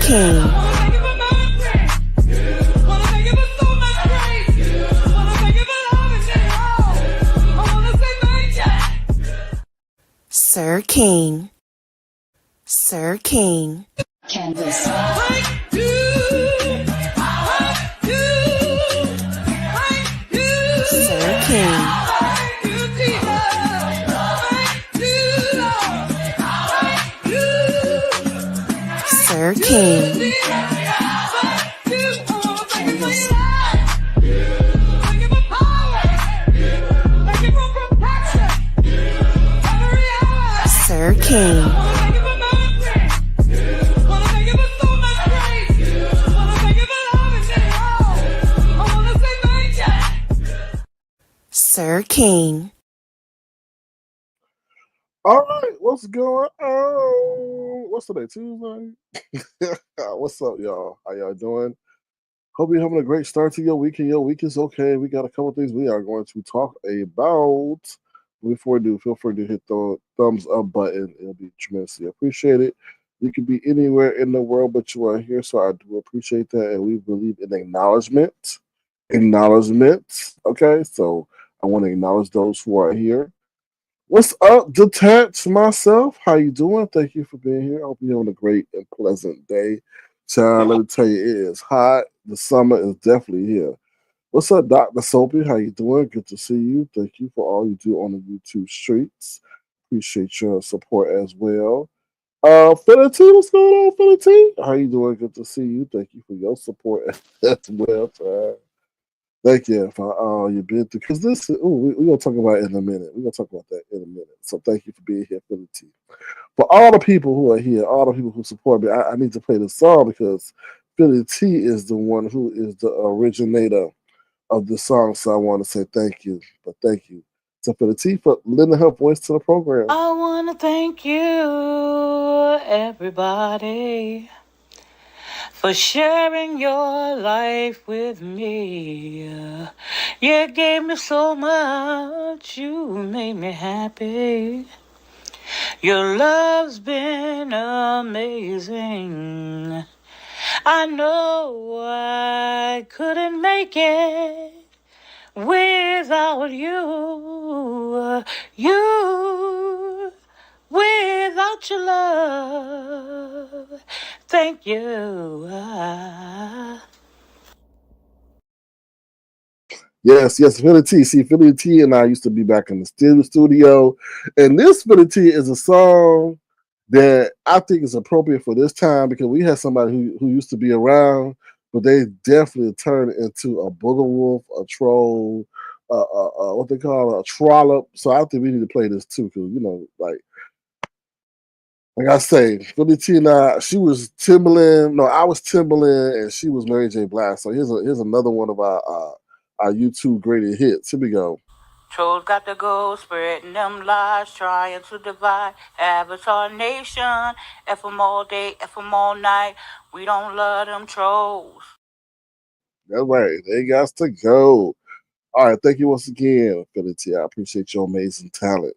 King. Sir King. Sir King. Canvas. Sir King. Sir King. Canvas. Sir King. Sir King. All right, what's going on? What's today, Tuesday? What's up, y'all? How y'all doing? Hope you're having a great start to your week, and your week is okay. We got a couple things we are going to talk about. Before we do, feel free to hit the thumbs up button. It'll be tremendously appreciated. You can be anywhere in the world, but you are here, so I do appreciate that, and we believe in acknowledgement. Okay? So I want to acknowledge those who are here. What's up, Detached myself? How you doing? Thank you for being here. I hope you're having a great and pleasant day. Child, let me tell you, it is hot. The summer is definitely here. What's up, Dr. Soapy? How you doing? Good to see you. Thank you for all you do on the YouTube streets. Appreciate your support as well. Philly T, what's going on, Philly T? How you doing? Good to see you. Thank you for your support as well, child. Thank you for you've been through. Because this, we're going to talk about it in a minute. We're going to talk about that in a minute. So thank you for being here, Philly T. For all the people who are here, all the people who support me, I need to play this song because Philly T is the one who is the originator of the song. So I want to say thank you. But thank you to Philly T for lending her voice to the program. I want to thank you, everybody, for sharing your life with me. You gave me so much, you made me happy. Your love's been amazing. I know I couldn't make it without you. Without your love. Thank you. Yes, Philly T. See, Philly T and I used to be back in the studio. And this Philly T is a song that I think is appropriate for this time because we had somebody who used to be around, but they definitely turned into a booger wolf, a troll, what they call a trollop. So I think we need to play this too because, like I say, Philly T and I, she was Timberland. No, I was Timberland, and she was Mary J. Blige. So here's another one of our YouTube greatest hits. Here we go. Trolls got to go, spreading them lies, trying to divide Avatar Nation. F them all day, F them all night. We don't love them trolls. That's right. They got to go. All right. Thank you once again, Philly T. I appreciate your amazing talent.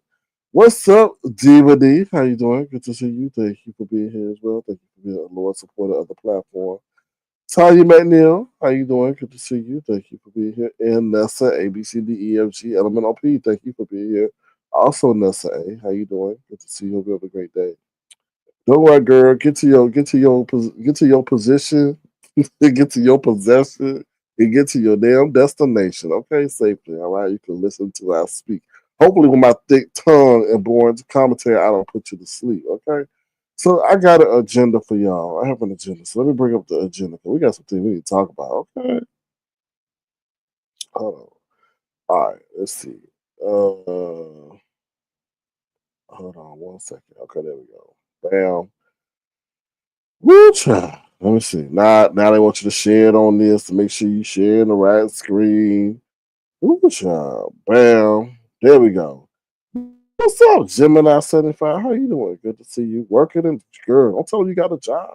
What's up, Diva D? How you doing? Good to see you. Thank you for being here as well. Thank you for being a loyal supporter of the platform. Tanya McNeil, how you doing? Good to see you. Thank you for being here. And Nessa, ABCDEFG, Elemental P, thank you for being here. Also, Nessa A, how you doing? Good to see you. Hope you have a great day. Don't worry, girl. Get to your position, get to your possession, and get to your damn destination. Okay, safely. All right, you can listen to us speak. Hopefully, with my thick tongue and boring commentary, I don't put you to sleep. Okay. So I got an agenda for y'all. I have an agenda. So let me bring up the agenda. We got some things we need to talk about. Okay. Hold on. All right. Let's see. Hold on 1 second. Okay, there we go. Bam. Woo, child. Let me see. Now they want you to share it on this to make sure you share in the right screen. Woo, child. Bam. There we go. What's up, Gemini 75? How you doing? Good to see you. Working and girl. Don't tell them you got a job.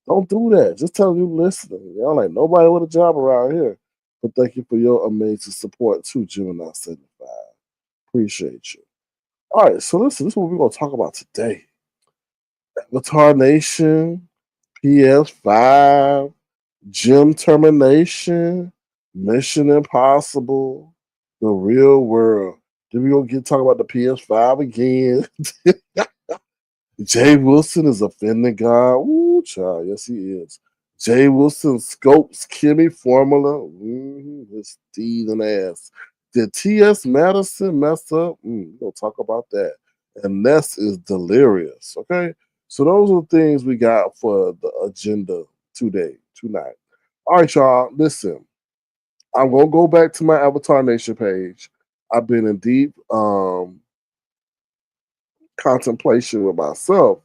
Don't do that. Just tell them you listening. Y'all like nobody with a job around here. But thank you for your amazing support too, Gemini 75. Appreciate you. All right, so listen, this is what we're gonna talk about today. Avatar Nation, PS5, Gym Termination, Mission Impossible, The Real World. Then we gonna get talk about the PS5 again. Jay Wilson is offending God. Ooh, child, yes he is. Jay Wilson scopes Kimmie formula. His teething ass. Did T.S. Madison mess up? We're gonna talk about that. And Ness is delirious. Okay, so those are the things we got for the agenda tonight. All right, y'all. Listen, I'm gonna go back to my Avatar Nation page. I've been in deep contemplation with myself.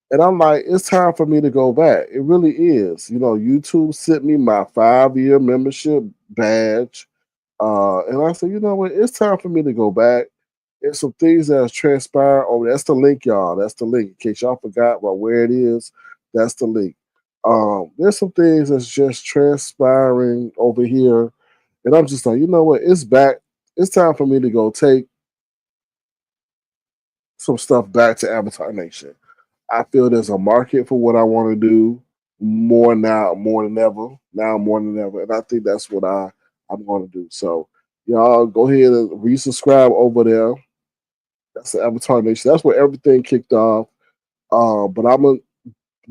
And I'm like, it's time for me to go back. It really is. You know, YouTube sent me my 5-year membership badge. And I said, you know what? It's time for me to go back. There's some things that has transpired. Oh, that's the link, y'all. That's the link. In case y'all forgot about where it is, that's the link. There's some things that's just transpiring over here. And I'm just like, you know what? It's back. It's time for me to go take some stuff back to Avatar Nation. I feel there's a market for what I want to do more now, more than ever. Now more than ever. And I think that's what I'm going to do. So y'all go ahead and resubscribe over there. That's the Avatar Nation. That's where everything kicked off. But what I'm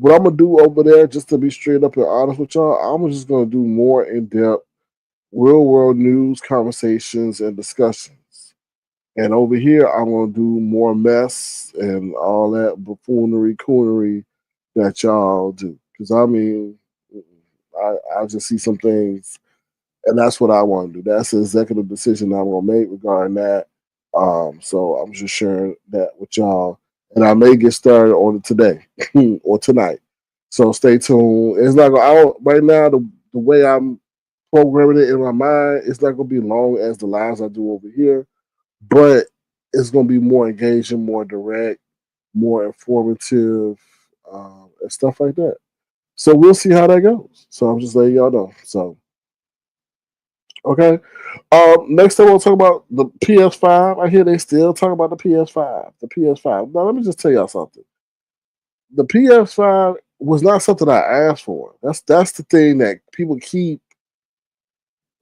gonna do over there, just to be straight up and honest with y'all, I'm just gonna do more in-depth real world news conversations and discussions. And over here, I'm gonna do more mess and all that buffoonery, coonery that y'all do. Because I mean, I just see some things, and that's what I want to do. That's the executive decision I'm gonna make regarding that. So I'm just sharing that with y'all, and I may get started on it today or tonight. So stay tuned. It's not gonna I don't, right now. The way I'm programming it in my mind, it's not gonna be long as the lives I do over here, but it's going to be more engaging, more direct, more informative, and stuff like that. So we'll see how that goes. So I'm just letting y'all know. So okay. Next time we'll talk about the PS5. I hear they still talk about the PS5. The PS5. Now let me just tell y'all something. The PS5 was not something I asked for. That's the thing that people keep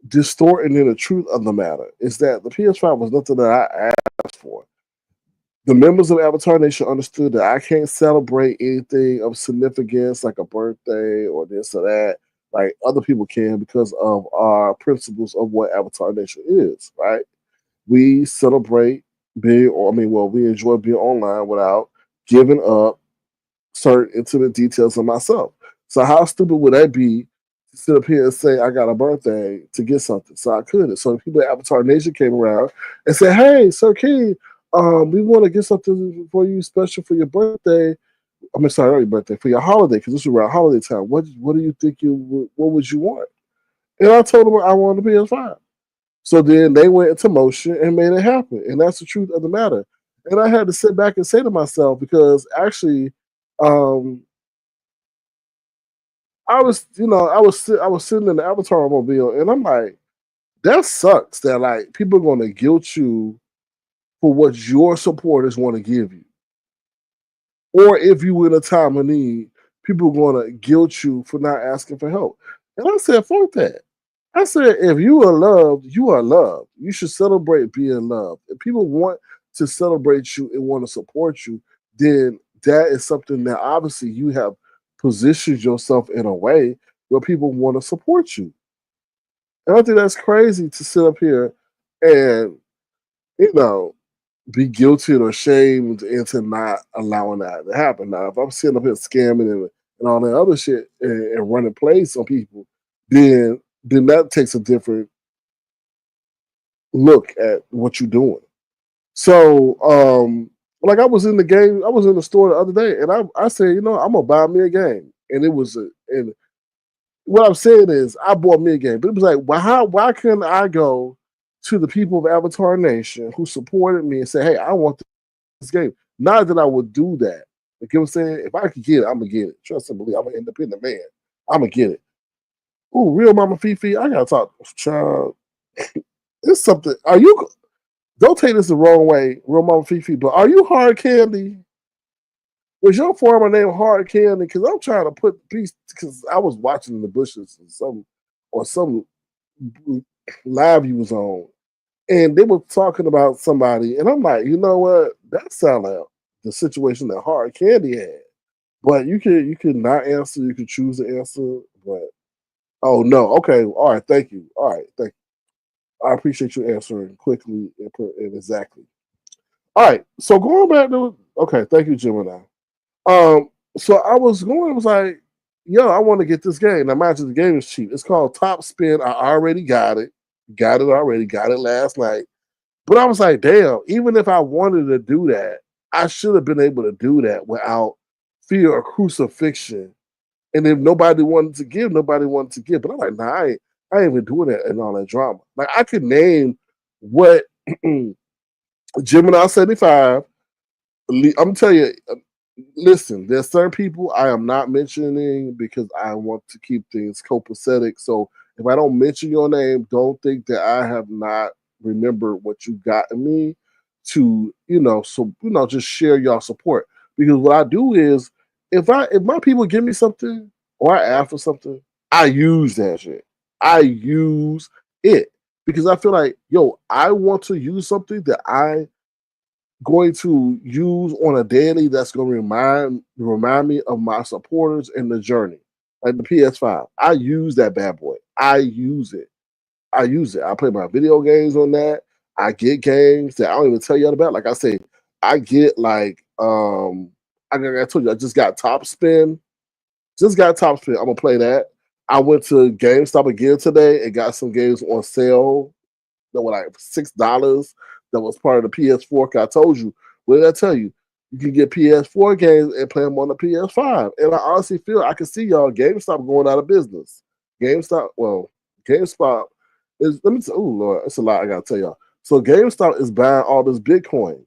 distorting in the truth of the matter. Is that the PS5 was nothing that I asked for. The members of Avatar Nation understood that I can't celebrate anything of significance like a birthday or this or that, like other people can, because of our principles of what Avatar Nation is, right? We celebrate being, or I mean, well, we enjoy being online without giving up certain intimate details of myself. So how stupid would that be to sit up here and say I got a birthday to get something? So I couldn't. So the people at Avatar Nation came around and said, "Hey, Sir King, we want to get something for you special for your birthday. I mean, sorry, not your birthday, for your holiday, because this is around holiday time. What do you think what would you want?" And I told them I wanted a PS5. So then they went into motion and made it happen. And that's the truth of the matter. And I had to sit back and say to myself, because actually, um, I was sitting in the Avatar mobile, and I'm like, that sucks. That like people are going to guilt you for what your supporters want to give you, or if you were in a time of need, people are going to guilt you for not asking for help. And I said, fuck that. I said, if you are loved, you are loved. You should celebrate being loved. If people want to celebrate you and want to support you, then that is something that obviously you have positioned yourself in a way where people want to support you. And I think that's crazy to sit up here and, you know, be guilty or ashamed into not allowing that to happen. Now, if I'm sitting up here scamming and all that other shit and running plays on people, then that takes a different look at what you're doing. So, like I was in the game, I was in the store the other day, and I said, you know, I'm gonna buy me a game, and it was and what I'm saying is, I bought me a game, but it was like, why couldn't I go to the people of Avatar Nation who supported me and say, hey, I want this game? Not that I would do that. You know what I'm saying? If I could get it, I'm gonna get it. Trust and believe. I'm an independent man. I'm gonna get it. Ooh, real mama Fifi, I gotta talk, child. It's something. Are you? Don't take this the wrong way, real mama Fifi, but are you hard candy? Was your farmer named Hard Candy? Because I'm trying to put the piece. Because I was watching in the bushes or some live you was on, and they were talking about somebody, and I'm like, you know what? That sounds like the situation that Hard Candy had. But you could not answer. You could choose to answer. But oh no, okay, all right, thank you. All right, thank you. I appreciate you answering quickly and exactly. All right, so going back to okay, thank you, Gemini. So I was going. I was like, yo, I want to get this game. Now, imagine the game is cheap. It's called Top Spin. I already got it. Got it already. Got it last night. But I was like, damn. Even if I wanted to do that, I should have been able to do that without fear of crucifixion. And if nobody wanted to give, nobody wanted to give. But I'm like, nah, I ain't even doing that and all that drama. Like I could name what Gemini 75. I'm telling you, listen, there's certain people I am not mentioning because I want to keep things copacetic. So if I don't mention your name, don't think that I have not remembered what you got in me to, just share your support. Because what I do is if my people give me something or I ask for something, I use that shit. I use it. Because I feel like, yo, I want to use something that I going to use on a daily that's going to remind me of my supporters in the journey. Like the PS5, I use that bad boy. I use it. I use it. I play my video games on that. I get games that I don't even tell you about. Like I say, I get I told you, I just got Top Spin. Just got Top Spin. I'm gonna play that. I went to GameStop again today and got some games on sale that were like $6 that was part of the PS4. I told you, what did I tell you? You can get PS4 games and play them on the PS5. And I honestly feel I can see y'all GameStop going out of business. GameStop is let me oh Lord, it's a lot I gotta tell y'all. So GameStop is buying all this Bitcoin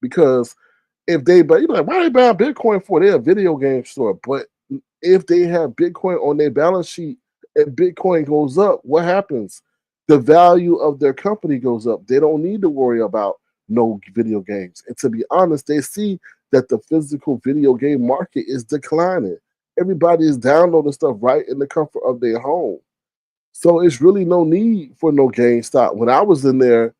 because if they but you're like, why are they buying Bitcoin for? They're a video game store. But if they have Bitcoin on their balance sheet and Bitcoin goes up, what happens? The value of their company goes up. They don't need to worry about no video games. And to be honest, they see that the physical video game market is declining. Everybody is downloading stuff right in the comfort of their home. So it's really no need for no GameStop. When I was in there,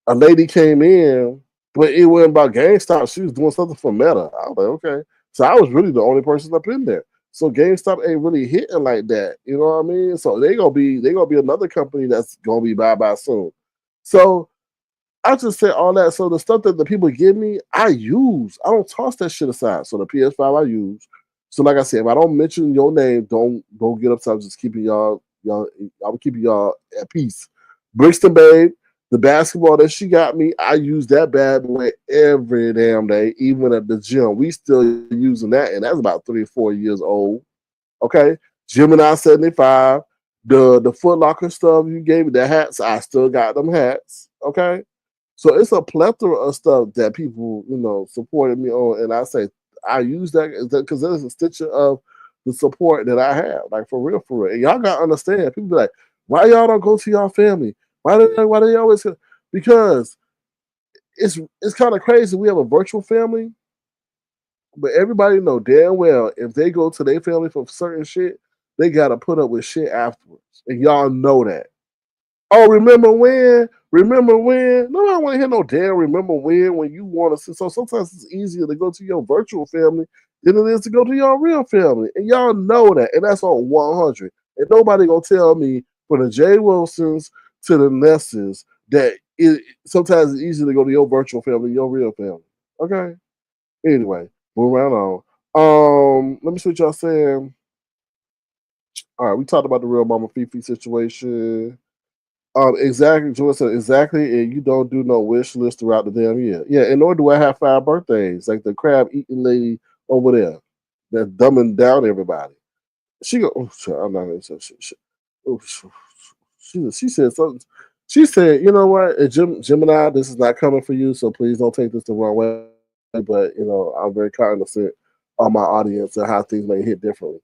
a lady came in, but it wasn't about GameStop. She was doing something for Meta. I was like, okay. So I was really the only person up in there. So GameStop ain't really hitting like that. You know what I mean? So they gonna be another company that's gonna be bye soon. So I just said all that. So the stuff that the people give me, I use. I don't toss that shit aside. So the PS5 I use. So like I said, if I don't mention your name, don't get upset. I'm just keeping y'all. I'm keeping y'all at peace. Brixton Babe, the basketball that she got me, I use that bad boy every damn day, even at the gym. We still using that, and that's about 3 or 4 years old. Okay, Gemini 75, the Foot Locker stuff you gave me, the hats, I still got them hats. Okay, so it's a plethora of stuff that people, supported me on, and I say I use that because there's a stitch of the support that I have, like for real, for real. And y'all gotta understand. People be like, why y'all don't go to y'all family? Why they always? Because it's kind of crazy. We have a virtual family, but everybody know damn well if they go to their family for certain shit, they gotta put up with shit afterwards, and y'all know that. Oh, remember when? Remember when? No, I don't want to hear no damn remember when you want to see. So sometimes it's easier to go to your virtual family than it is to go to your real family. And y'all know that. And that's on 100. And nobody going to tell me from the J. Wilsons to the Nesses that sometimes it's easier to go to your virtual family than your real family. Okay? Anyway, move right on. Let me see what y'all saying. All right, we talked about the real Mama Fifi situation. Exactly. Jordan said exactly, and you don't do no wish list throughout the damn year. Yeah, and nor do I have 5 birthdays like the crab eating lady over there that's dumbing down everybody. She go, oh, sorry, I'm not gonna say shit. Oh, she said something. She said, you know what, Gemini, this is not coming for you, so please don't take this the wrong way. But I'm very cognizant of my audience and how things may hit differently.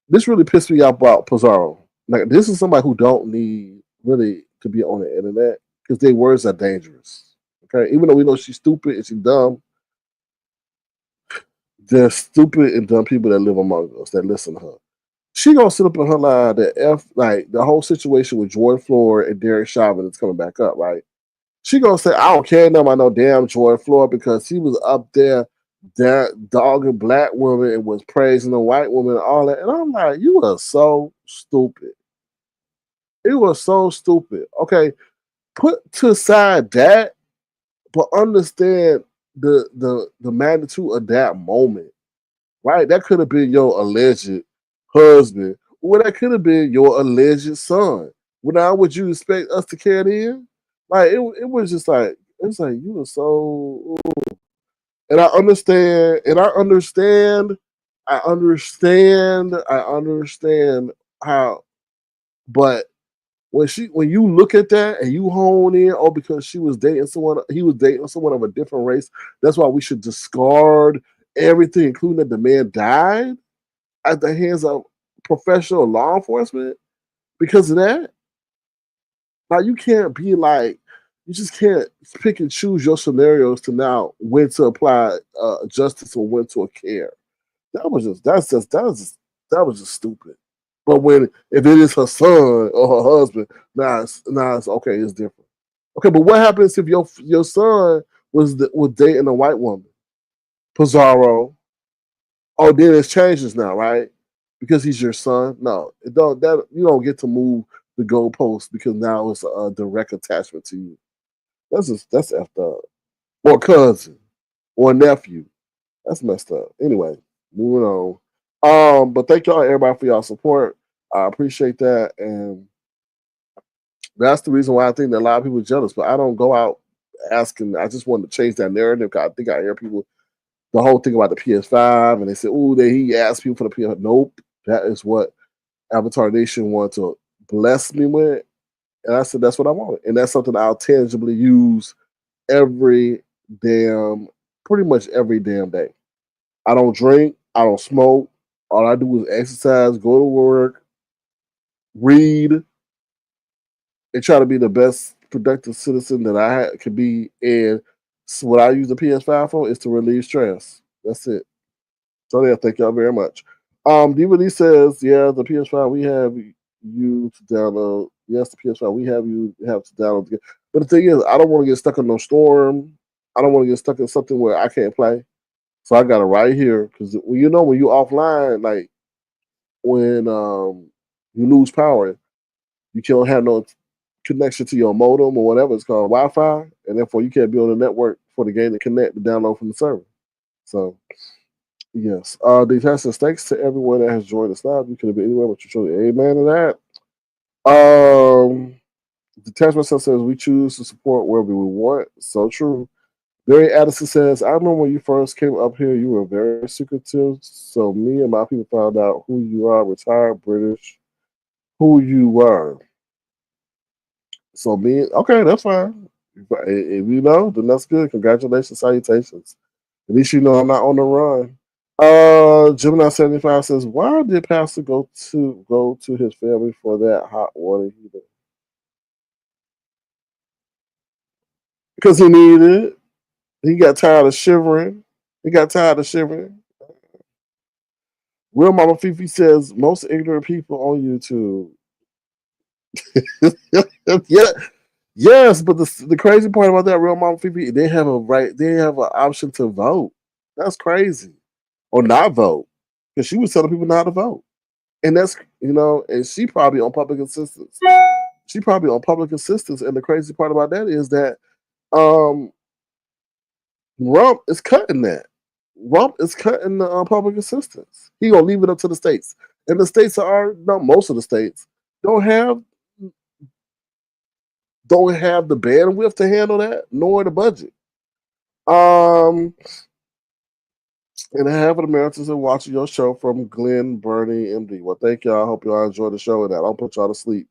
This really pissed me off about Pizarro. Like this is somebody who don't need really to be on the internet because their words are dangerous. Okay, even though we know she's stupid and she's dumb, There's stupid and dumb people that live among us that listen to her. She gonna sit up in her line that like the whole situation with Jordan Floyd and Derek Chauvin is coming back up, right? She gonna say, I don't care nothing about no damn Jordan Floyd because he was up there that dogging black women and was praising the white woman and all that. And I'm like, you are so stupid. It was so stupid. Okay, put to the side that, but understand the magnitude of that moment, right? That could have been your alleged husband, or that could have been your alleged son. Well, now would you expect us to care then? Like it was just like it's like you were so, and I understand how, but when you look at that and you hone in, oh, because he was dating someone of a different race, that's why we should discard everything, including that the man died at the hands of professional law enforcement because of that. Like you can't be like, you just can't pick and choose your scenarios to now when to apply justice or when to care. That was just stupid. But when if it is her son or her husband, now it's okay. It's different. Okay, but what happens if your son was dating a white woman, Pizarro? Oh, then it changes now, right? Because he's your son. No, it don't. That you don't get to move the goalpost because now it's a direct attachment to you. That's effed up. Or cousin or nephew. That's messed up. Anyway, moving on. But thank y'all everybody for y'all support. I appreciate that, and that's the reason why I think that a lot of people are jealous. But I don't go out asking. I just want to change that narrative. Cause I think I hear people the whole thing about the PS5, and they say, "Oh, that he asked people for the PS." Nope, that is what Avatar Nation wanted to bless me with, and I said that's what I want, and that's something I'll tangibly use every pretty much every damn day. I don't drink. I don't smoke. All I do is exercise, go to work, read, and try to be the best productive citizen that could be. And what I use the PS5 for is to relieve stress. That's it. So yeah, thank y'all very much. DVD says, yeah, the PS5 we have you to download. Yes, the PS5 we have to download. But the thing is, I don't want to get stuck in no storm. I don't want to get stuck in something where I can't play. So I got it right here because when you offline, like when you lose power, you can't have no connection to your modem or whatever it's called, Wi-Fi, and therefore you can't be on the network for the game to connect to download from the server. So yes, the says thanks to everyone that has joined us live. You could have been anywhere, but you showed amen to that. Detachment says we choose to support wherever we want. So true. Barry Addison says, I remember when you first came up here, you were very secretive. So me and my people found out who you are, retired British, who you were. So okay, that's fine. If you know, then that's good. Congratulations, salutations. At least you know I'm not on the run. Gemini 75 says, why did Pastor go to his family for that hot water heater? Because he needed it. He got tired of shivering. Real Mama Fifi says, most ignorant people on YouTube. Yeah, yes, but the crazy part about that, Real Mama Fifi, they have an option to vote. That's crazy. Or not vote. Because she was telling people not to vote. And that's, and she probably on public assistance. And the crazy part about that is that Rump is cutting that. Rump is cutting the public assistance. He gonna leave it up to the states, and the states most of the states don't have the bandwidth to handle that, nor the budget. And half of the Americans are watching your show from Glen Burnie, MD. Well, thank y'all. I hope y'all enjoy the show and that. I'll put y'all to sleep.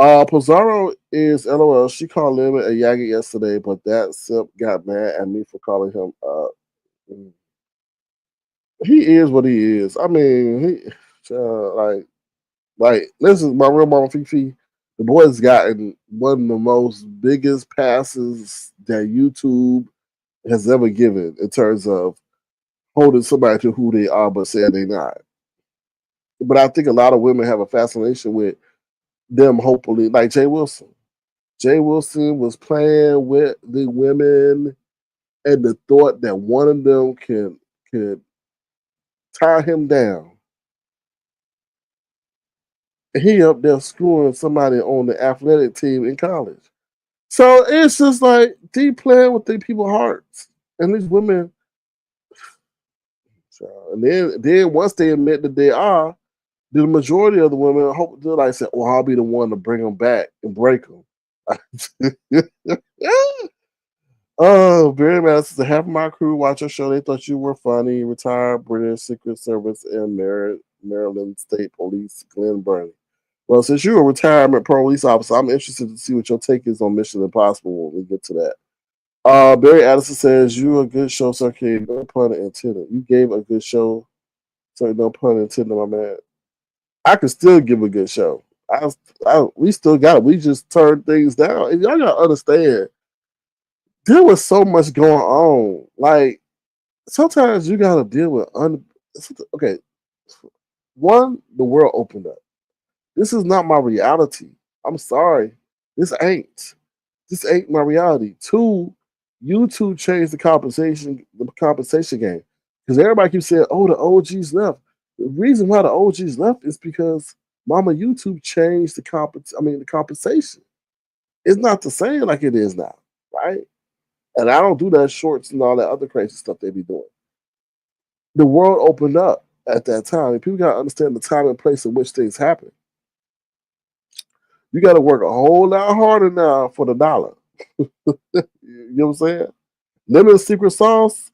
Pizarro is LOL. She called Lemon a Yagi yesterday, but that simp got mad at me for calling him he is what he is. I mean, listen, my real mama Fifi, the boy's gotten one of the most biggest passes that YouTube has ever given in terms of holding somebody to who they are, but saying they're not. But I think a lot of women have a fascination with them. Hopefully, like Jay Wilson. Jay Wilson was playing with the women, and the thought that one of them could tie him down. And he up there screwing somebody on the athletic team in college. So it's just like they playing with the people's hearts. And these women, so, and then once they admit that they are, the majority of the women hope they're like say, "Oh, I'll be the one to bring them back and break them." Oh, Barry Madison said, half of my crew watch your show. They thought you were funny. Retired British Secret Service and Maryland State Police Glenn Burney. Well, since you're a retirement police officer, I'm interested to see what your take is on Mission Impossible when we get to that. Barry Addison says, you're a good show, Sir King. No pun intended. You gave a good show. So no pun intended, my man. I could still give a good show. We still got it. We just turned things down. And y'all gotta understand, there was so much going on. Like sometimes you gotta deal with okay. One, the world opened up. This is not my reality. I'm sorry. This ain't. This ain't my reality. Two, YouTube changed the compensation game. Because everybody keeps saying, oh, the OGs left. The reason why the OGs left is because Mama YouTube changed the compensation. It's not the same like it is now, right? And I don't do that shorts and all that other crazy stuff they be doing. The world opened up at that time. And people gotta understand the time and place in which things happen. You got to work a whole lot harder now for the dollar. You know what I'm saying? Limit the secret sauce.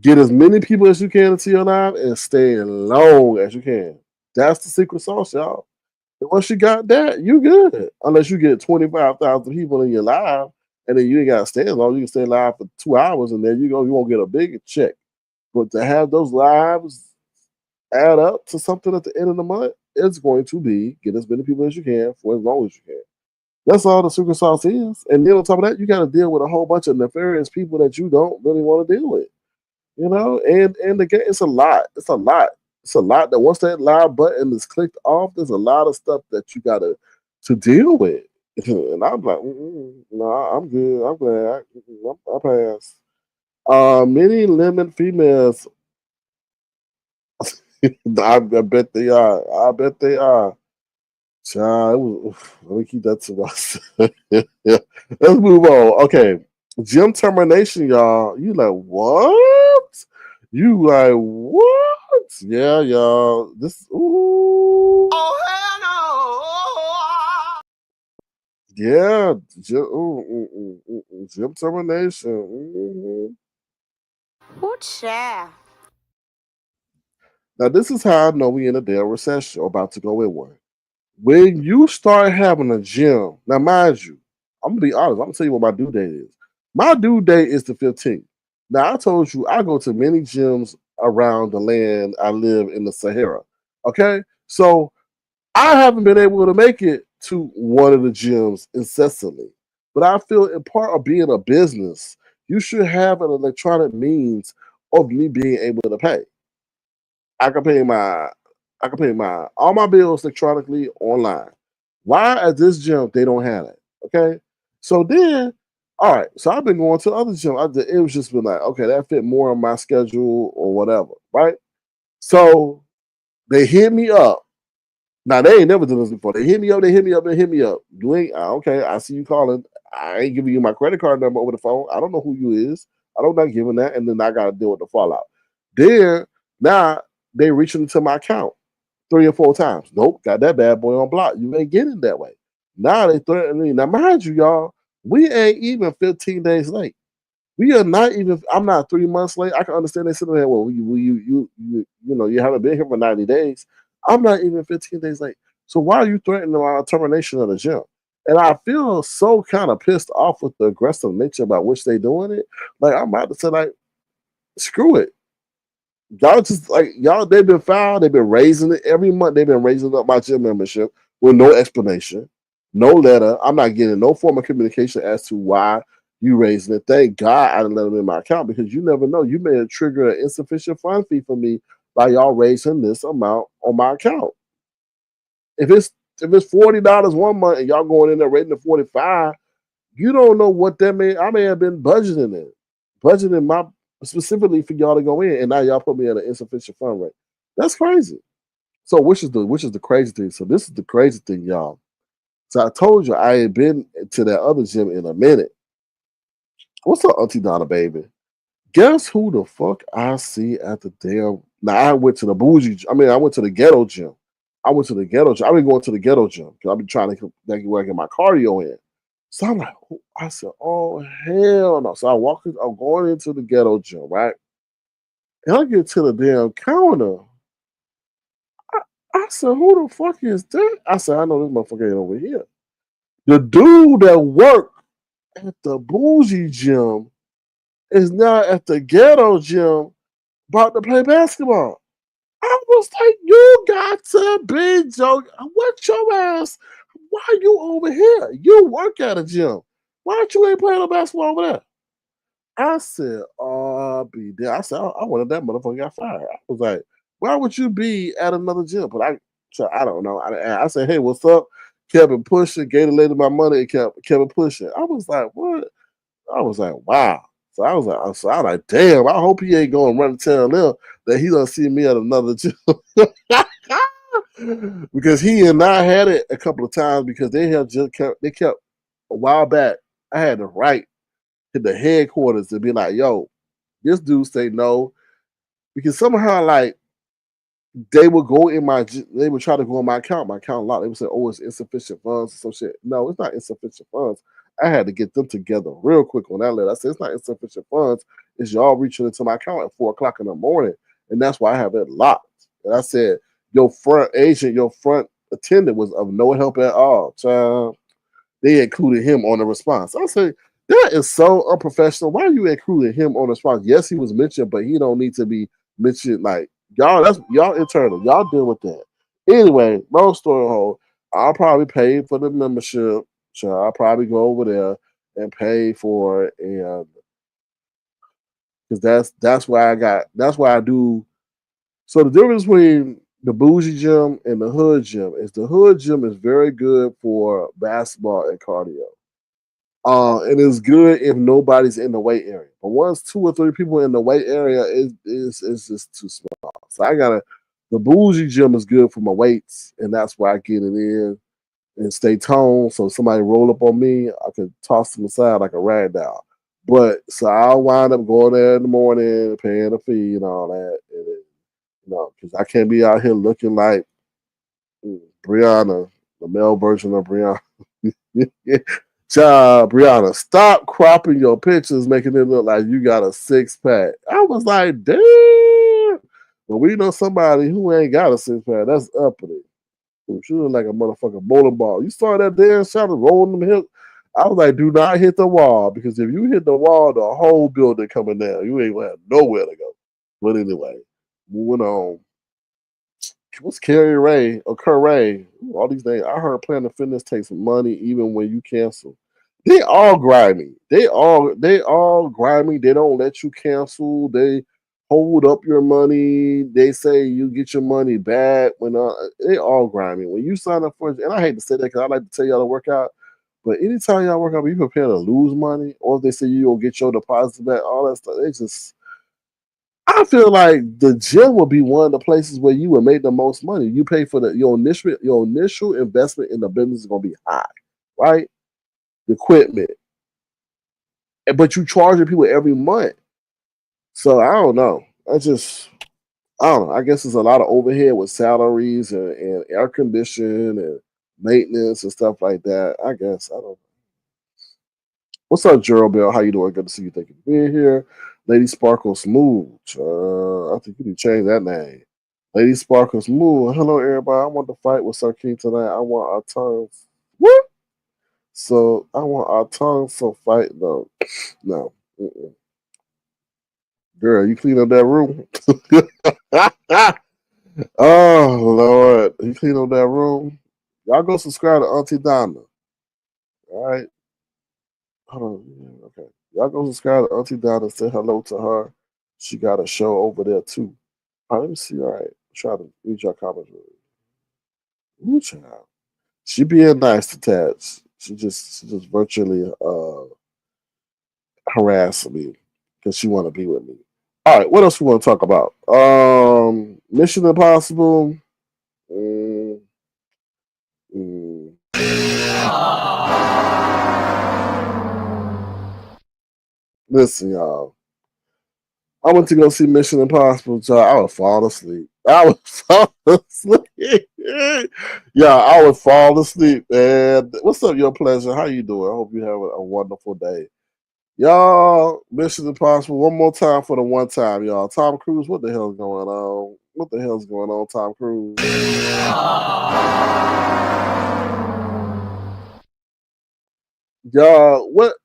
Get as many people as you can into your live and stay as long as you can. That's the secret sauce, y'all. And once you got that, you good. Unless you get 25,000 people in your live, and then you ain't got to stay as long. You can stay live for 2 hours, and then you won't get a big check. But to have those lives add up to something at the end of the month, it's going to be get as many people as you can for as long as you can. That's all the secret sauce is. And then on top of that, you got to deal with a whole bunch of nefarious people that you don't really want to deal with. You know, and again, it's a lot. It's a lot. It's a lot that once that live button is clicked off, there's a lot of stuff that you got to deal with. And I'm like, no, I'm good. I'm glad. I pass. Many lemon females. I bet they are. I bet they are. Child, let me keep that to myself. Yeah. Let's move on. Okay. Gym termination, y'all. You like what? You like what? Yeah, y'all. This Oh hell yeah, gym termination. no! Ooh, child. Now this is how I know we in a damn recession or about to go in one. When you start having a gym, now mind you, I'm gonna be honest. I'm gonna tell you what my due date is. My due date is the 15th. Now I told you I go to many gyms around the land I live in the Sahara. Okay, so I haven't been able to make it to one of the gyms incessantly, but I feel in part of being a business, you should have an electronic means of me being able to pay. I can pay my all my bills electronically online. Why at this gym they don't have it? Okay. So then, all right. So I've been going to other gyms. It was just been like, okay, that fit more on my schedule or whatever. Right. So they hit me up. Now they ain't never done this before. They hit me up, they hit me up, they hit me up. You ain't okay, I see you calling. I ain't giving you my credit card number over the phone. I don't know who you is. I don't not giving that, and then I gotta deal with the fallout. Then now they reaching into my account 3 or 4 times. Nope, got that bad boy on block. You ain't getting that way. Now they threatening me. Now, mind you, y'all, we ain't even 15 days late. We are not even. I'm not 3 months late. I can understand they sitting there. Well, you haven't been here for 90 days. I'm not even 15 days late. So why are you threatening my termination of the gym? And I feel so kind of pissed off with the aggressive nature about which they doing it. Like I'm about to say, like, screw it. Y'all just like y'all. They've been filed. They've been raising it every month. They've been raising up my gym membership with no explanation, no letter. I'm not getting no form of communication as to why You raising it. Thank God I didn't let them in my account because you never know. You may have triggered an insufficient fund fee for me by y'all raising this amount on my account. If it's $40 one month and y'all going in there rating it 45, you don't know what that may. I may have been budgeting my specifically for y'all to go in, and now y'all put me at an insufficient fund rate. That's crazy. So which is the crazy thing? So this is the crazy thing, y'all. So I told you I ain't been to that other gym in a minute. What's up, Auntie Donna, baby? Guess who the fuck I see at the damn? Now I went to the bougie. I mean, I went to the ghetto gym. I've been going to the ghetto gym because I've been trying to get my cardio in. So I'm like, I said, oh hell no. So I'm going into the ghetto gym, right? And I get to the damn counter. I said, who the fuck is that? I said, I know this motherfucker ain't over here. The dude that worked at the bougie gym is now at the ghetto gym about to play basketball. I was like, you got to be joking. What your ass? Why are you over here? You work at a gym. Why don't you ain't playing no basketball over there? I said, oh, be there. I said, I wanted that motherfucker got fired. I was like, why would you be at another gym? But I don't know. I said, hey, what's up? Kept it pushing, gave the lady my money, and kept it pushing. I was like, what? I was like, wow. So I was like, damn, I hope he ain't going to run and tell them that he don't see me at another gym. Because he and I had it a couple of times because they kept a while back. I had to write to the headquarters to be like, yo, this dude say no. Because somehow like they would try to go in my account locked. They would say, oh, it's insufficient funds or some shit. No, it's not insufficient funds. I had to get them together real quick on that letter. I said, it's not insufficient funds. It's y'all reaching into my account at 4:00 in the morning. And that's why I have it locked. And I said, your front attendant was of no help at all, child. They included him on the response. I said, that is so unprofessional. Why are you including him on the response? Yes, he was mentioned, but he don't need to be mentioned. Like, y'all, that's y'all internal. Y'all deal with that. Anyway, long story whole, I'll probably pay for the membership. So I'll probably go over there and pay for it. And because that's why I do. So the difference between the bougie gym and the hood gym is the hood gym is very good for basketball and cardio. And it's good if nobody's in the weight area. But once 2 or 3 people in the weight area, it's just too small. So the bougie gym is good for my weights, and that's why I get it in and stay toned. So if somebody roll up on me, I could toss them aside like a rag doll. But so I'll wind up going there in the morning, paying the fee and all that. And because I can't be out here looking like Brianna, the male version of Brianna. Child, Brianna, stop cropping your pictures, making it look like you got a 6-pack. I was like, damn. But we know somebody who ain't got a 6-pack. That's uppity. She look like a motherfucking bowling ball. You saw that damn shot of rolling them hips. I was like, do not hit the wall, because if you hit the wall, the whole building coming down. You ain't gonna have nowhere to go. But anyway, moving on. What's Carrie Ray or Curray? All these things. I heard Planet Fitness takes money even when you cancel. They all grimy. They all grimy. They don't let you cancel. They hold up your money. They say you get your money back when they all grimy. When you sign up for it, and I hate to say that because I like to tell y'all to work out, but anytime y'all work out, you prepare to lose money, or if they say you will get your deposit back, all that stuff. They just, I feel like the gym would be one of the places where you would make the most money. You pay for your initial investment in the business is gonna be high, right? The equipment, but you charging people every month. So I don't know. I don't know. I guess there's a lot of overhead with salaries and air conditioning and maintenance and stuff like that. I guess I don't know. What's up, Gerald Bell? How you doing? Good to see you. Thank you for being here. Lady Sparkle Smooth. I think you need to change that name. Lady Sparkle Smooth. Hello, everybody. I want to fight with Sir King tonight. I want our tongues. What? So I want our tongues. So fight though. No. Mm-mm. Girl, you clean up that room? Oh, Lord. You clean up that room? Y'all go subscribe to Auntie Donna. All right. Hold on. Yeah, okay. Y'all go subscribe to Auntie Donna and say hello to her. She got a show over there too. Let me see. All right. Try to read your comments. Ooh, child. She being nice to Tats. She just virtually harassing me because she want to be with me. All right, what else we want to talk about? Mission Impossible. Mm, mm. Listen, y'all. I went to go see Mission Impossible, so I would fall asleep. I would fall asleep. Yeah, I would fall asleep, man. What's up, Your Pleasure? How you doing? I hope you have a wonderful day. Y'all, Mission Impossible, one more time for the one time, y'all. Tom Cruise, what the hell's going on? What the hell's going on, Tom Cruise? Y'all, what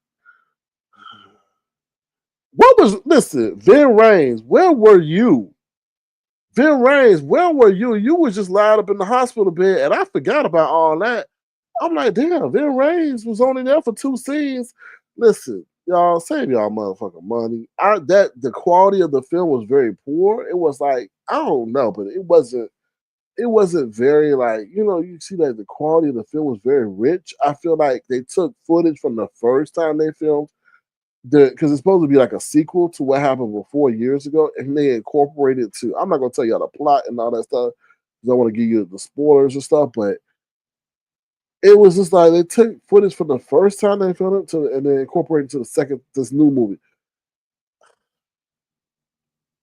was, listen, Vin Rames, where were you? Vin Rames, where were you? You was just lying up in the hospital bed, and I forgot about all that. I'm like, damn, Vin Rames was only there for 2 scenes. Listen, y'all, save y'all motherfucking money. The quality of the film was very poor. It was like, I don't know, but it wasn't very, like, you see that the quality of the film was very rich. I feel like they took footage from the first time they filmed, because it's supposed to be like a sequel to what happened before years ago, and they incorporated to. I'm not gonna tell you all the plot and all that stuff because I want to give you the spoilers and stuff, but it was just like they took footage from the first time they filmed it and then incorporated to this new movie.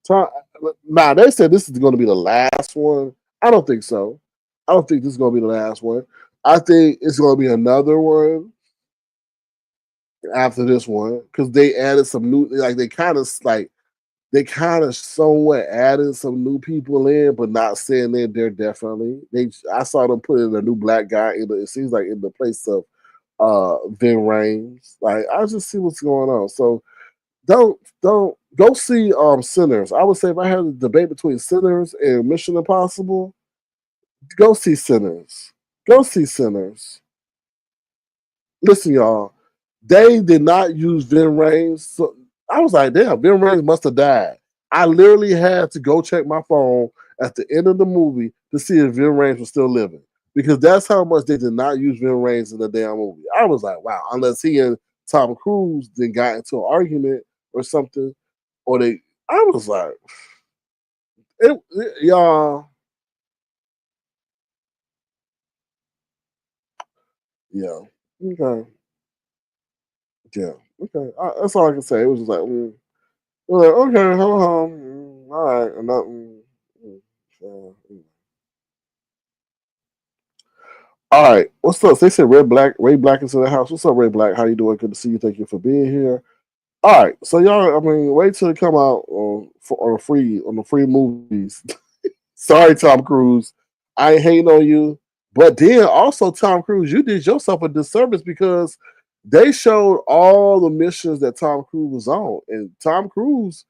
Now they said this is going to be the last one. I don't think so. I don't think this is going to be the last one. I think it's going to be another one after this one because they added some new, like they kind of somewhat added some new people in, but not saying they're definitely. I saw them put in a new black guy it seems like in the place of Vin Rames. Like, I just see what's going on. So don't go see Sinners. I would say if I had a debate between Sinners and Mission Impossible, go see Sinners. Go see Sinners. Listen, y'all, they did not use Vin Rames. So I was like, damn, Vin Rames must have died. I literally had to go check my phone at the end of the movie to see if Vin Rames was still living. Because that's how much they did not use Vin Rames in the damn movie. I was like, wow, unless he and Tom Cruise then got into an argument or something, or I was like, y'all, yeah, okay, yeah, okay. That's all I can say. It was just like, okay, hold on, all right, and that, all right. What's up? They said Ray Black is in the house. What's up, Ray Black? How you doing? Good to see you. Thank you for being here. All right, so y'all, wait till it come out on the free movies. Sorry, Tom Cruise, I ain't hating on you, but then also Tom Cruise, you did yourself a disservice because they showed all the missions that Tom Cruise was on, and Tom Cruise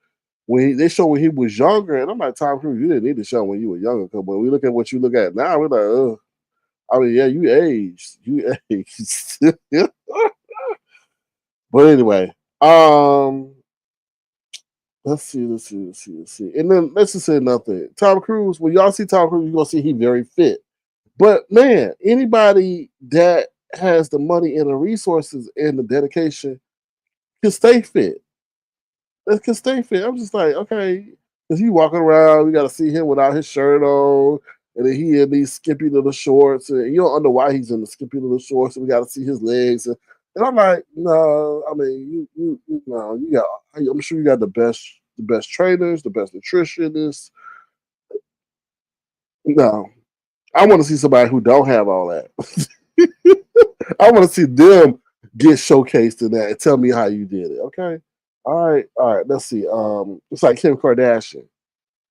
they showed when he was younger, and I'm like, Tom Cruise, you didn't need to show when you were younger. Because when we look at what you look at now, we're like, yeah, you aged. But anyway, let's see. And then let's just say nothing. Tom Cruise, when y'all see Tom Cruise, you're gonna see he very fit. But man, anybody that has the money and the resources and the dedication can stay fit. That can stay fit. I'm just like, okay, because he walking around, we got to see him without his shirt on, and then he in these skimpy little shorts, and you don't know why he's in the skimpy little shorts, and we got to see his legs, and I'm like, no, I mean, you know, you got, I'm sure you got the best trainers, the best nutritionists. No, I want to see somebody who don't have all that. I want to see them get showcased in that and tell me how you did it. Okay. All right. Let's see. It's like Kim Kardashian.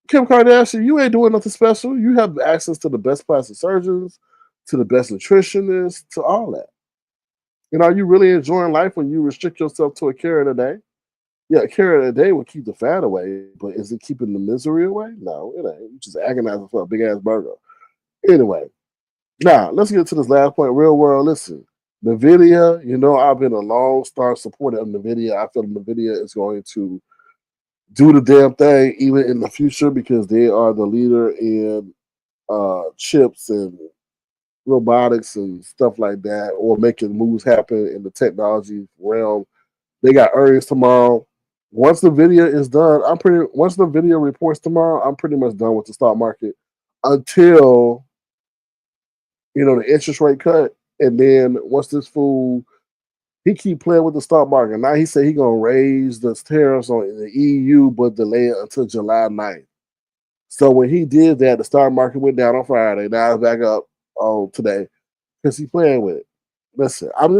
Kim Kardashian, you ain't doing nothing special. You have access to the best plastic surgeons, to the best nutritionists, to all that. And are you really enjoying life when you restrict yourself to a carrot a day? Yeah, a carrot a day will keep the fat away, but is it keeping the misery away? No, it ain't. You just agonizing for a big ass burger. Anyway, now let's get to this last point. Real world, listen. NVIDIA, you know, I've been a long star supporter of NVIDIA. I feel NVIDIA is going to do the damn thing even in the future because they are the leader in chips and robotics and stuff like that, or making moves happen in the technology realm. They got earnings tomorrow. Once the video is done, once the video reports tomorrow, I'm pretty much done with the stock market until the interest rate cut. And then once this fool he keep playing with the stock market. Now he said he gonna raise the tariffs on the EU, but delay it until July 9th. So when he did that, the stock market went down on Friday. Now it's back up on today because he playing with it. Listen, I'm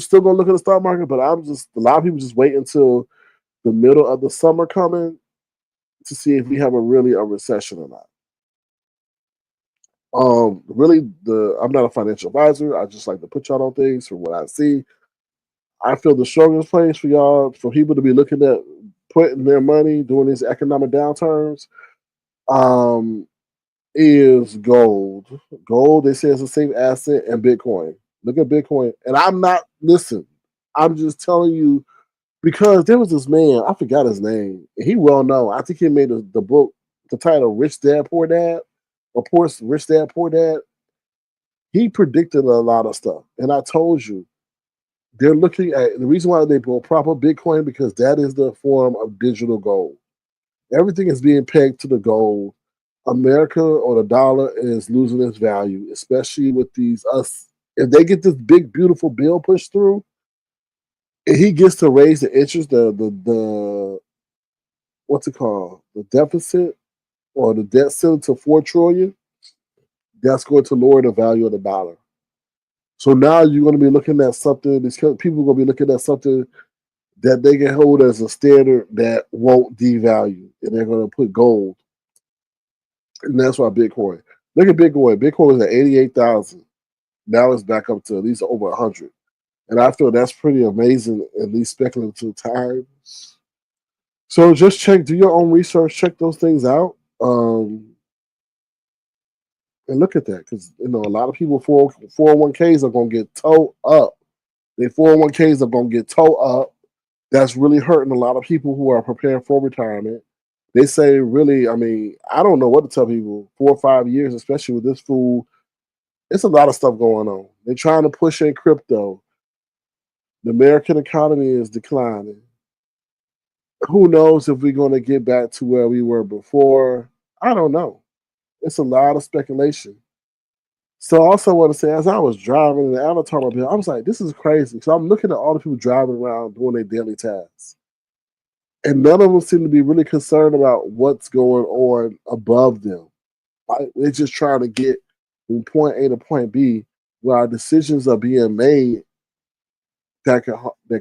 still gonna look at the stock market, but a lot of people just wait until the middle of the summer coming to see if we have a recession or not. Really, I'm not a financial advisor. I just like to put y'all on things from what I see. I feel the strongest place for y'all, for people to be looking at putting their money during these economic downturns, um, is gold. Gold, they say, is a safe asset, and Bitcoin. Look at Bitcoin. And I'm just telling you because there was this man, I forgot his name. He well known. I think he made the book, the title Rich Dad Poor Dad, or Rich Dad Poor Dad. He predicted a lot of stuff. And I told you, they're looking at the reason why they build proper Bitcoin because that is the form of digital gold. Everything is being pegged to the gold. America or the dollar is losing its value, especially with these us. If they get this big, beautiful bill pushed through, and he gets to raise the interest, the what's it called, the deficit or the debt ceiling to 4 trillion, that's going to lower the value of the dollar. So now you're going to be looking at something. These people are going to be looking at something that they can hold as a standard that won't devalue, and they're going to put gold, and that's why Bitcoin. Look at Bitcoin. Bitcoin was at 88,000. Now it's back up to at least over 100, and I feel that's pretty amazing in these speculative times. So just do your own research, check those things out, and look at that because a lot of people 401ks are going to get towed up. Their 401ks are going to get towed up. That's really hurting a lot of people who are preparing for retirement. They say, really, I mean, I don't know what to tell people. 4 or 5 years, especially with this fool, it's a lot of stuff going on. They're trying to push in crypto. The American economy is declining. Who knows if we're going to get back to where we were before? I don't know. It's a lot of speculation. So I also want to say, as I was driving in the Avatar mobile, I was like, this is crazy. So I'm looking at all the people driving around doing their daily tasks. And none of them seem to be really concerned about what's going on above them. Right? They're just trying to get from point A to point B, where our decisions are being made that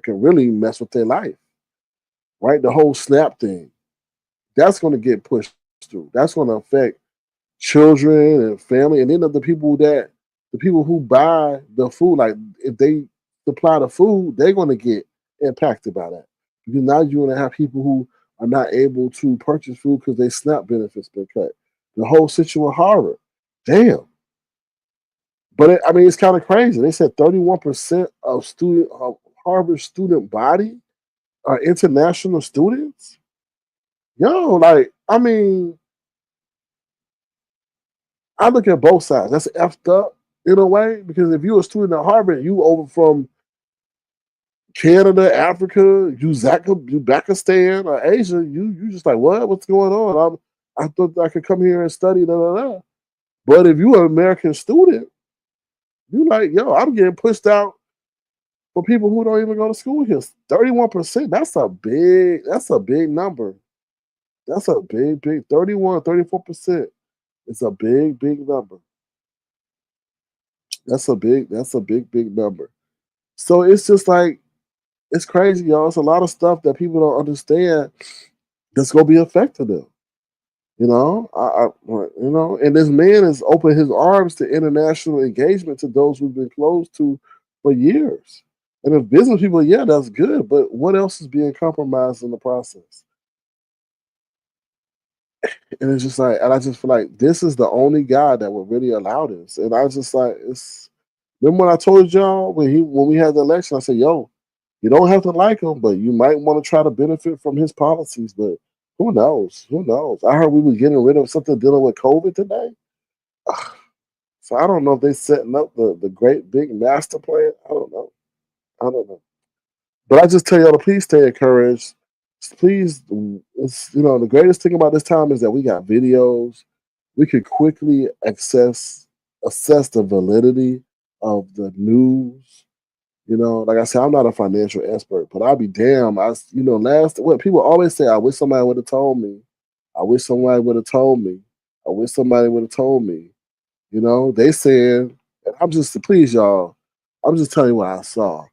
can really mess with their life. Right? The whole SNAP thing, that's going to get pushed through. That's going to affect children and family, and then the people who buy the food, like if they supply the food, they're going to get impacted by that because now you're going to have people who are not able to purchase food because their SNAP benefits been cut. The whole situation with Harvard, damn. But I mean, it's kind of crazy. They said 31% of Harvard student body are international students. Yo, like I mean, I look at both sides. That's effed up in a way because if you're a student at Harvard, you over from Canada, Africa, Uzbekistan, or Asia, you just like what? What's going on? I thought I could come here and study. Da, da, da. But if you're an American student, you like yo, I'm getting pushed out for people who don't even go to school here. 31%. That's a big number. That's a big 31, 34%. It's a big number. That's a big number. So it's just like it's crazy, y'all. It's a lot of stuff that people don't understand that's gonna be affecting them. And this man has opened his arms to international engagement to those who've been closed to for years. And if business people, yeah, that's good, but what else is being compromised in the process? And it's just like, and I just feel like this is the only guy that would really allow this. And I was just like, Remember when I told y'all when we had the election, I said, "Yo, you don't have to like him, but you might want to try to benefit from his policies." But who knows? Who knows? I heard we were getting rid of something dealing with COVID today. So I don't know if they're setting up the great big master plan. I don't know. I don't know. But I just tell y'all to please stay encouraged. Please, it's the greatest thing about this time is that we got videos. We could quickly assess the validity of the news. Like I said, I'm not a financial expert, but I'll be damn. Last what people always say, I wish somebody would have told me. I wish somebody would have told me. I wish somebody would have told me. They saying, and I'm just please y'all. I'm just telling you what I saw.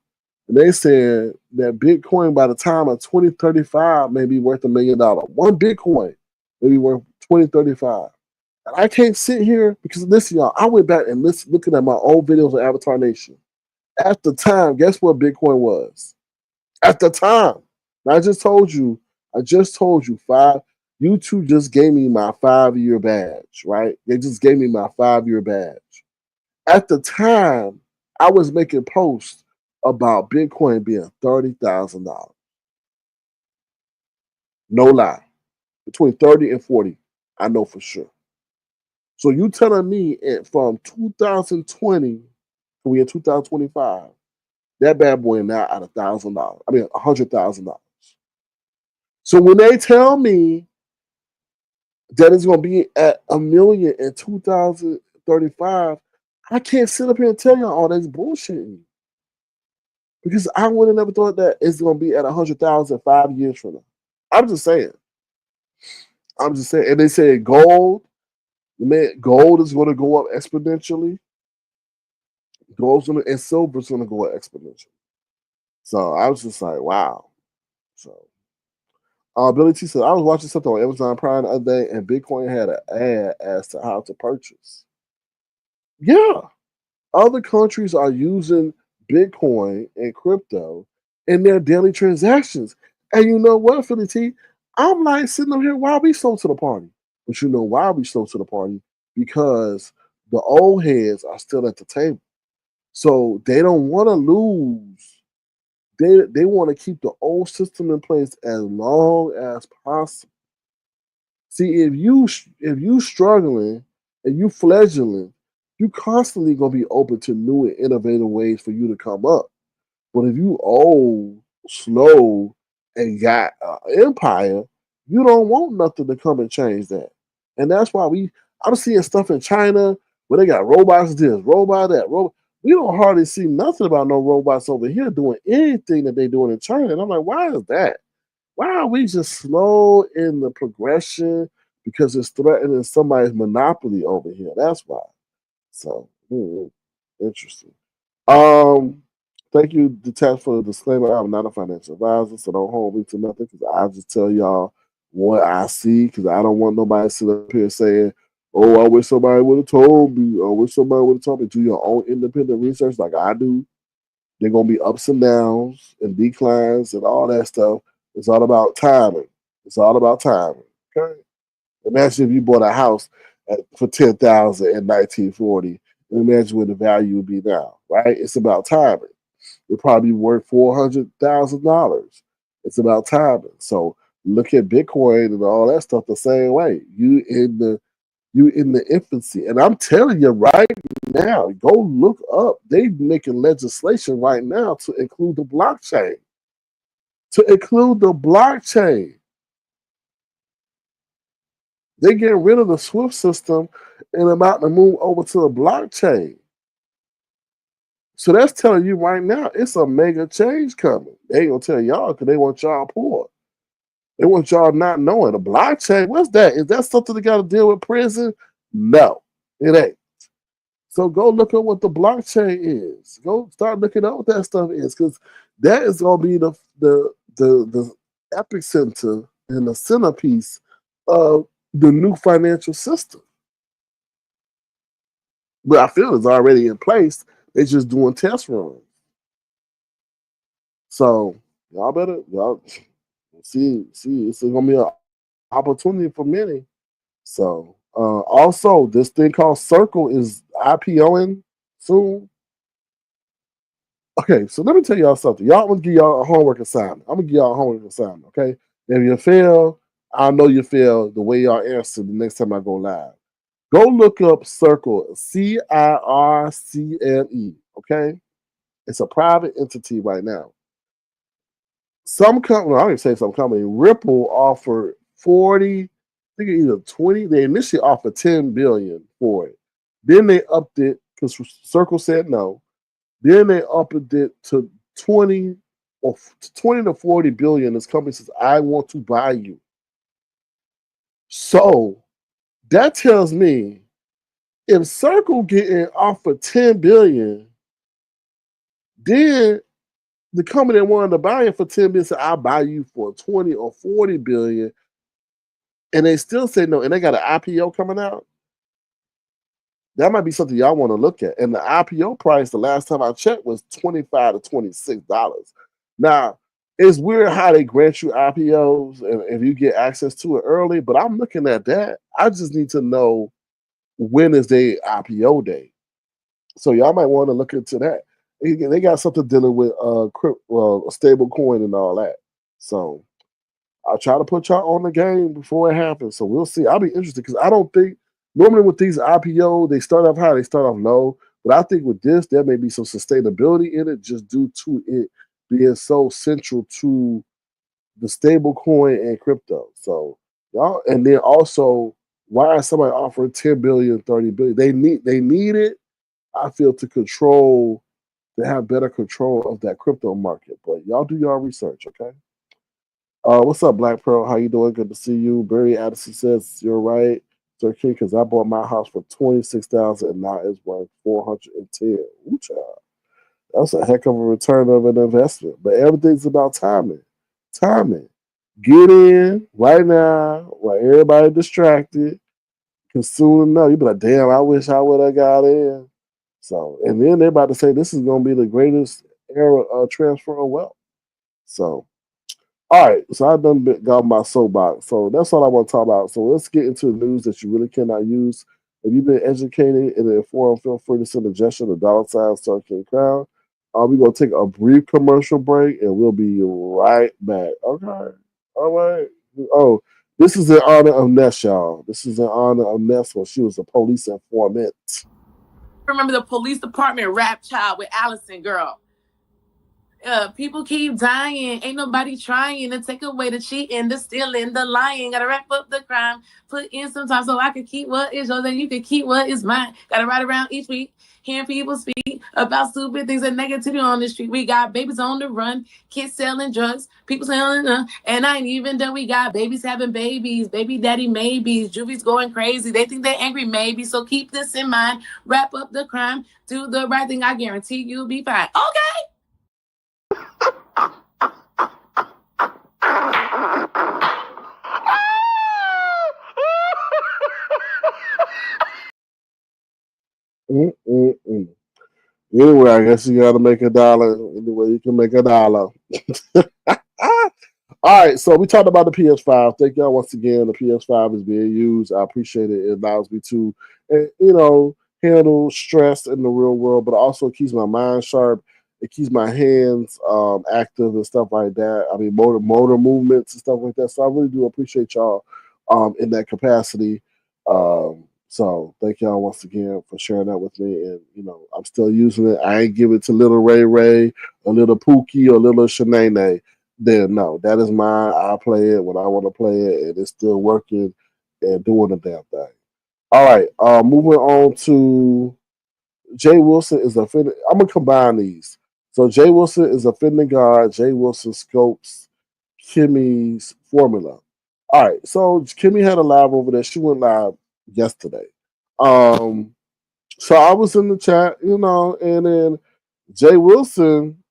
And they said that Bitcoin by the time of 2035 may be worth $1 million. One Bitcoin may be worth 2035. And I can't sit here because listen, y'all. I went back and looking at my old videos of Avatar Nation. At the time, guess what Bitcoin was? At the time. Now, I just told you YouTube just gave me my 5-year badge, right? They just gave me my 5-year badge. At the time, I was making posts about Bitcoin being $30,000. No lie. Between 30 and 40, I know for sure. So you telling me from 2020, we in 2025, that bad boy now at $1,000. I mean $100,000. So when they tell me that it's gonna be at $1 million in 2035, I can't sit up here and tell y'all all that's bullshit. Because I would have never thought that it's gonna be at 100,000 5 years from now. I'm just saying. And they say gold is gonna go up exponentially. And silver's gonna go up exponentially. So I was just like, wow. So Billy T said, I was watching something on Amazon Prime the other day, and Bitcoin had an ad as to how to purchase. Yeah, other countries are using Bitcoin and crypto in their daily transactions. And you know what, Philly T? I'm like sitting up here, why we slow to the party? But you know why we slow to the party? Because the old heads are still at the table. So they don't want to lose. They want to keep the old system in place as long as possible. See, if you struggling and you fledgling, you constantly gonna be open to new and innovative ways for you to come up. But if you old, slow, and got an empire, you don't want nothing to come and change that. And that's why I'm seeing stuff in China where they got robots this, robot that, robot. We don't hardly see nothing about no robots over here doing anything that they doing in China. And I'm like, why is that? Why are we just slow in the progression? Because it's threatening somebody's monopoly over here. That's why. So, interesting. Um, Thank you, Detach, for the disclaimer. I'm not a financial advisor, so don't hold me to nothing because I just tell y'all what I see because I don't want nobody sitting up here saying, oh, I wish somebody would have told me. I wish somebody would have told me. Do your own independent research like I do. They're going to be ups and downs and declines and all that stuff. It's all about timing. It's all about timing. Okay. Imagine if you bought a house for 10,000 in 1940. And imagine what the value would be now, right? It's about timing. It probably worth $400,000. It's about timing. So look at Bitcoin and all that stuff the same way. You in the infancy, and I'm telling you right now, go look up. They making legislation right now to include the blockchain. To include the blockchain. They getting rid of the SWIFT system and about to move over to the blockchain. So that's telling you right now, it's a mega change coming. They ain't gonna tell y'all because they want y'all poor. They want y'all not knowing. The blockchain, what's that? Is that something that got to deal with prison? No, it ain't. So go look up what the blockchain is. Go start looking up what that stuff is, because that is gonna be the epicenter and the centerpiece of the new financial system. But I feel it's already in place. They're just doing test runs. So y'all see it's gonna be an opportunity for many. So also this thing called Circle is IPOing soon. Okay, so let me tell y'all something. Y'all, I'm gonna give y'all a homework assignment. I'm gonna give y'all a homework assignment. Okay, if you fail, I know you fail the way y'all answer the next time I go live. Go look up Circle, CIRCLE. Okay, it's a private entity right now. Some company, I don't even say some company, Ripple offered 40, I think either 20. They initially offered 10 billion for it. Then they upped it because Circle said no. Then they upped it to 20 or 20 to 40 billion. This company says, I want to buy you. So that tells me if Circle getting offered 10 billion, then the company that wanted to buy it for 10 billion said, I'll buy you for 20 or 40 billion. And they still say no, and they got an IPO coming out. That might be something y'all want to look at. And the IPO price, the last time I checked, was $25 to $26. Now, it's weird how they grant you IPOs and if you get access to it early, but I'm looking at that. I just need to know when is their IPO day. So y'all might want to look into that. They got something dealing with a stable coin and all that. So I'll try to put y'all on the game before it happens. So we'll see. I'll be interested because I don't think normally with these IPO, they start off high, they start off low. But I think with this, there may be some sustainability in it just due to it being so central to the stable coin and crypto. So y'all, and then also, why is somebody offering 10 billion, 30 billion? They need it, I feel, to have better control of that crypto market. But y'all do y'all research, okay? What's up, Black Pearl? How you doing? Good to see you. Barry Addison says you're right, Sir King, because I bought my house for $26,000 and now it's worth $410. Ooh, child. That's a heck of a return of an investment. But everything's about timing. Timing. Get in right now while everybody distracted. Because soon enough, you'll be like, damn, I wish I would have got in. So, and then they're about to say this is going to be the greatest era of transfer of wealth. So, all right, so I done got my soapbox. So that's all I want to talk about. So let's get into the news that you really cannot use. If you've been educated and informed, feel free to send a gesture to $ Star King Crown. We're going to take a brief commercial break and we'll be right back. Okay. All right. Oh, this is in honor of Ness, y'all. This is in honor of Ness when she was a police informant. Remember the police department rap child with Addison, girl. People keep dying. Ain't nobody trying to take away the cheating, the stealing, the lying. Gotta wrap up the crime. Put in some time so I can keep what is yours and you can keep what is mine. Gotta ride around each week, hearing people speak about stupid things and negativity on the street. We got babies on the run, kids selling drugs, people selling, and I ain't even done. We got babies having babies, baby daddy maybes, juvies going crazy. They think they're angry, maybe. So keep this in mind. Wrap up the crime, do the right thing. I guarantee you'll be fine. Okay. Mm-mm-mm. Anyway, I guess you got to make $1. Anyway, you can make $1. All right, so we talked about the PS5. Thank y'all once again. The PS5 is being used. I appreciate it. It allows me to, handle stress in the real world, but also keeps my mind sharp. It keeps my hands active and stuff like that. I mean, motor movements and stuff like that. So I really do appreciate y'all in that capacity. So thank y'all once again for sharing that with me. And I'm still using it. I ain't give it to little Ray, a little Pookie, or little Shanae. Then no, that is mine. I play it when I want to play it, and it's still working and doing the damn thing. All right, moving on to Jay Wilson is offending. I'm gonna combine these. So Jay Wilson is offending God. Jay Wilson scopes Kimmie's formula. All right, so Kimmie had a live over there. She went live yesterday. So I was in the chat, and then Jay Wilson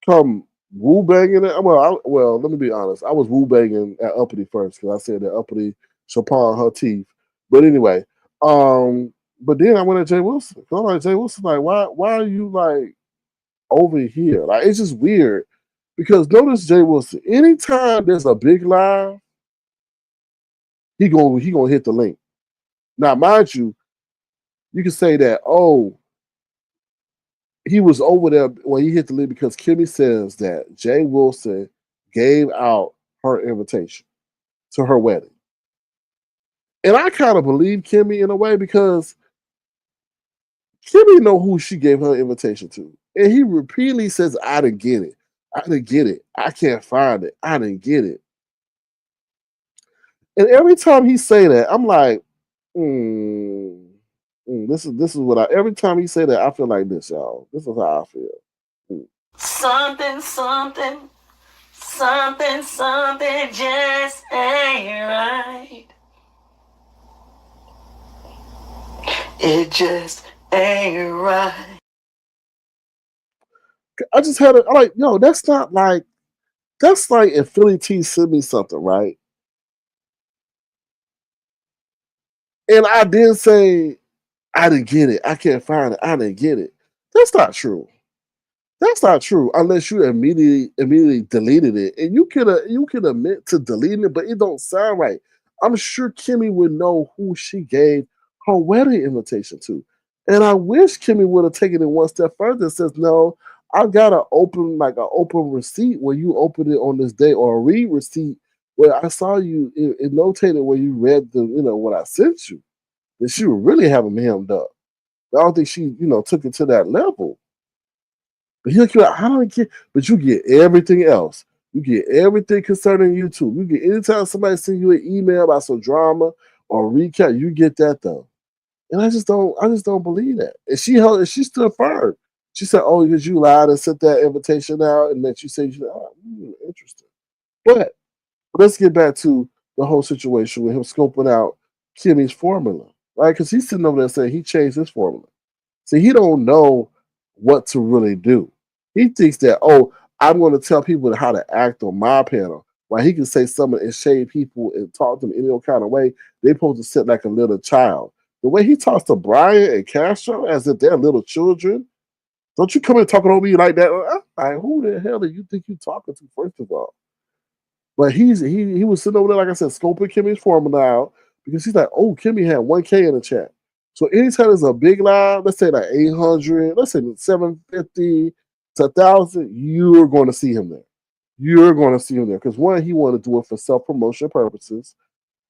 come woo banging it. Well, let me be honest. I was woo banging at Uppity first because I said that Uppity should pawn her teeth. But anyway, but then I went at Jay Wilson. I'm like, Jay Wilson, like, why are you like over here? Like, it's just weird because notice Jay Wilson. Anytime there's a big live, he gonna hit the link. Now, mind you, you can say that, oh, he was over there when he hit the lead because Kimmie says that Jay Wilson gave out her invitation to her wedding. And I kind of believe Kimmie in a way because Kimmie know who she gave her invitation to. And he repeatedly says, I didn't get it. I didn't get it. I can't find it. I didn't get it. And every time he say that, I'm like, this is what every time he say that, I feel like this, y'all. This is how I feel. Something, something, something, something just ain't right. It just ain't right. I just had I'm like, yo, that's like if Philly T sent me something, right? And I did say, I didn't get it. I can't find it. I didn't get it. That's not true. That's not true unless you immediately deleted it. And you could admit to deleting it, but it don't sound right. I'm sure Kimmie would know who she gave her wedding invitation to. And I wish Kimmie would have taken it one step further and says, no, I've got an open receipt where you open it on this day, or a read receipt where I saw you it notated where you read what I sent you. That she would really have him hemmed up. I don't think she, took it to that level. But he'll keep like, I don't get, but you get everything else. You get everything concerning YouTube. You get anytime somebody sends you an email about some drama or recap, you get that though. And I just don't believe that. And she stood firm. She said, "Oh, because you lied and sent that invitation out, and that you said interesting." But let's get back to the whole situation with him scoping out Kimmie's formula, right? Because he's sitting over there saying he changed his formula. See, he don't know what to really do. He thinks that, oh, I'm going to tell people how to act on my panel. While he can say something and shade people and talk to them in any kind of way, they're supposed to sit like a little child. The way he talks to Brian and Castro as if they're little children, don't you come in talking over me like that? Like, who the hell do you think you're talking to, first of all? But he was sitting over there, like I said, scoping Kimmie's formula out because he's like, oh, Kimmie had 1K in the chat. So anytime there's a big line, let's say like 800, let's say 750 to 1,000, you're going to see him there. You're going to see him there because one, he wanted to do it for self-promotion purposes.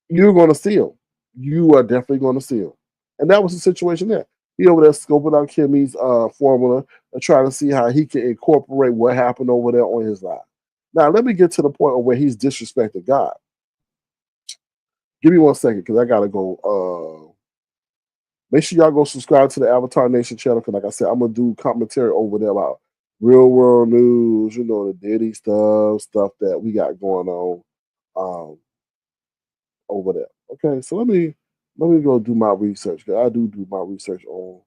You're going to see him. You are definitely going to see him. And that was the situation there. He over there scoping out Kimmie's formula and trying to see how he can incorporate what happened over there on his live. Now, let me get to the point of where he's disrespecting God. Give me 1 second because I got to go. Make sure y'all go subscribe to the Avatar Nation channel because, like I said, I'm going to do commentary over there about real world news, the Diddy stuff that we got going on over there. Okay, so let me go do my research because I do my research on.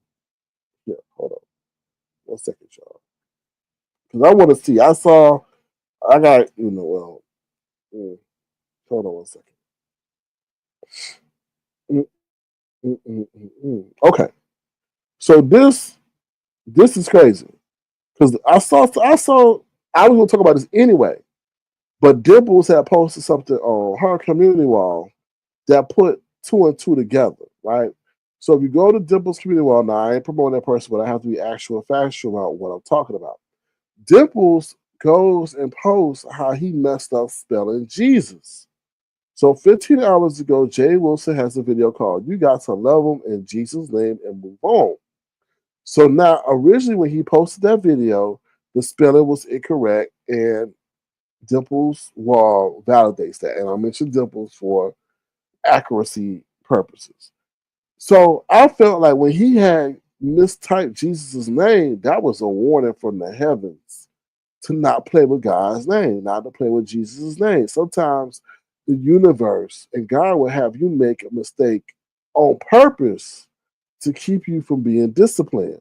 Yeah, hold on 1 second, y'all. Because I want to see. I got, hold on 1 second. Okay, so this is crazy because I was going to talk about this anyway, but Dibbles had posted something on her community wall that put 2 and 2 together, right? So if you go to Dibbles community wall, now I ain't promoting that person, but I have to be actual factual about what I'm talking about. Dibbles goes and posts how he messed up spelling Jesus. So 15 hours ago, Jay Wilson has a video called "You Got to Love Him in Jesus' Name and Move On." So now, originally when he posted that video, the spelling was incorrect, and Dimples Wall validates that. And I'll mention Dimples for accuracy purposes. So I felt like when he had mistyped Jesus' name, that was a warning from the heavens to not play with God's name, not to play with Jesus' name. Sometimes the universe and God will have you make a mistake on purpose to keep you from being disciplined.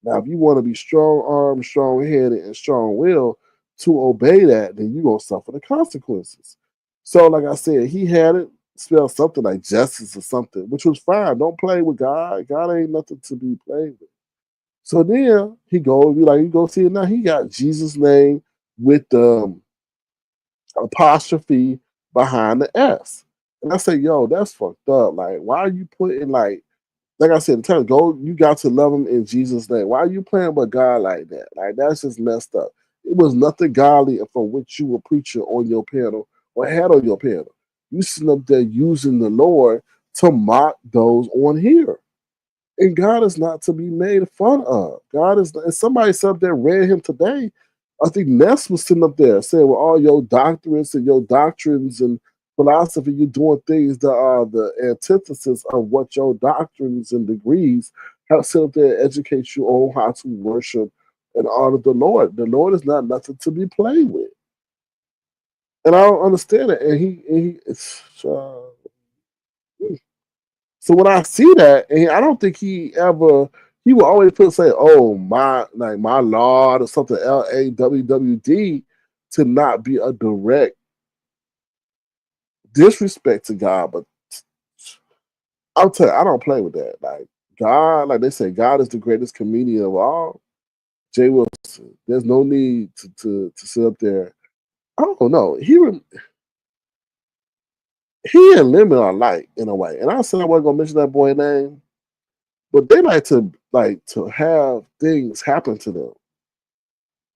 Now, if you want to be strong-armed, strong-headed, and strong-willed to obey that, then you're going to suffer the consequences. So, like I said, he had it spelled something like justice or something, which was fine. Don't play with God. God ain't nothing to be played with. So then you go see it now. He got Jesus' name with the apostrophe behind the S. And I say, yo, that's fucked up. Like, why are you putting like like I said, go. You got to love him in Jesus' name. Why are you playing with God like that? Like that's just messed up. It was nothing godly from which you were preaching on your panel or had on your panel. You sitting up there using the Lord to mock those on here. And God is not to be made fun of. God is, and somebody sat up there read him today. I think Ness was sitting up there saying, with all your doctorates and your doctrines and philosophy, you're doing things that are the antithesis of what your doctrines and degrees have sit up there and educate you on how to worship and honor the Lord. The Lord is not nothing to be played with. And I don't understand it. And it's, so when I see that, and I don't think he will always say, "Oh my, like my Lord" or something, LAWWD, to not be a direct disrespect to God. But I'll tell you, I don't play with that. Like God, like they say, God is the greatest comedian of all. Jay Wilson, there's no need to sit up there. I don't know. He and Lemon are like in a way, and I said I wasn't gonna mention that boy's name. But they like to have things happen to them.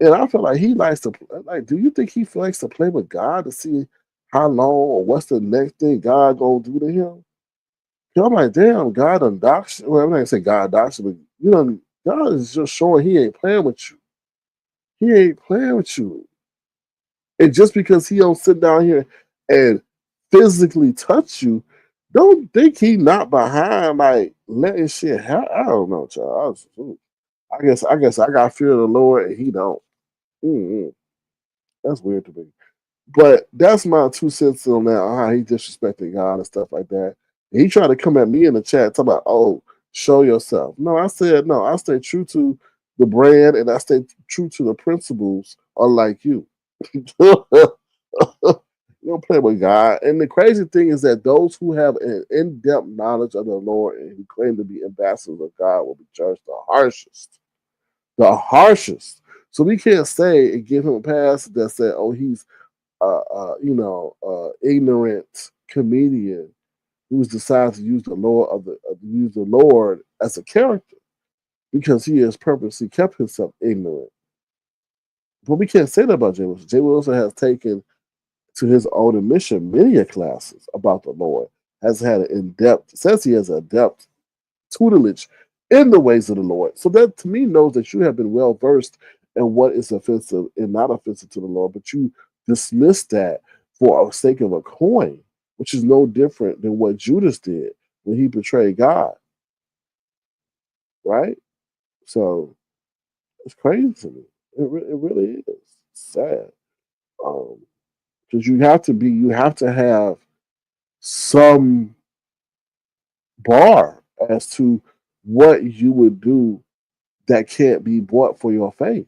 And I feel like he likes to like. Do you think he likes to play with God to see how long or what's the next thing God gonna do to him? 'Cause I'm like, damn, God done dox. Well, I'm not gonna say God dox, but God is just showing He ain't playing with you. He ain't playing with you. And just because He don't sit down here and physically touch you, don't think He not behind like letting shit happen. I don't know, child. I guess I got fear of the Lord and He don't. Mm-mm. That's weird to me. But that's my 2 cents on that, on how he disrespected God and stuff like that. And he tried to come at me in the chat talking about, oh, show yourself. No, I said no. I stay true to the brand and I stay true to the principles, unlike you. You don't play with God. And the crazy thing is that those who have an in-depth knowledge of the Lord and who claim to be ambassadors of God will be judged the harshest. The harshest. So we can't say and give him a pass that said, oh, he's ignorant comedian who's decided to use the Lord as a character because he has purposely kept himself ignorant. But we can't say that about Jay Wilson. Jay Wilson has taken to his own admission many classes about the Lord, has had an in-depth, says he has an in-depth tutelage in the ways of the Lord. So that to me knows that you have been well versed in what is offensive and not offensive to the Lord, but you dismiss that for the sake of a coin, which is no different than what Judas did when he betrayed God. Right? So it's crazy to me. It really is sad. Because you have to have some bar as to what you would do that can't be bought for your faith.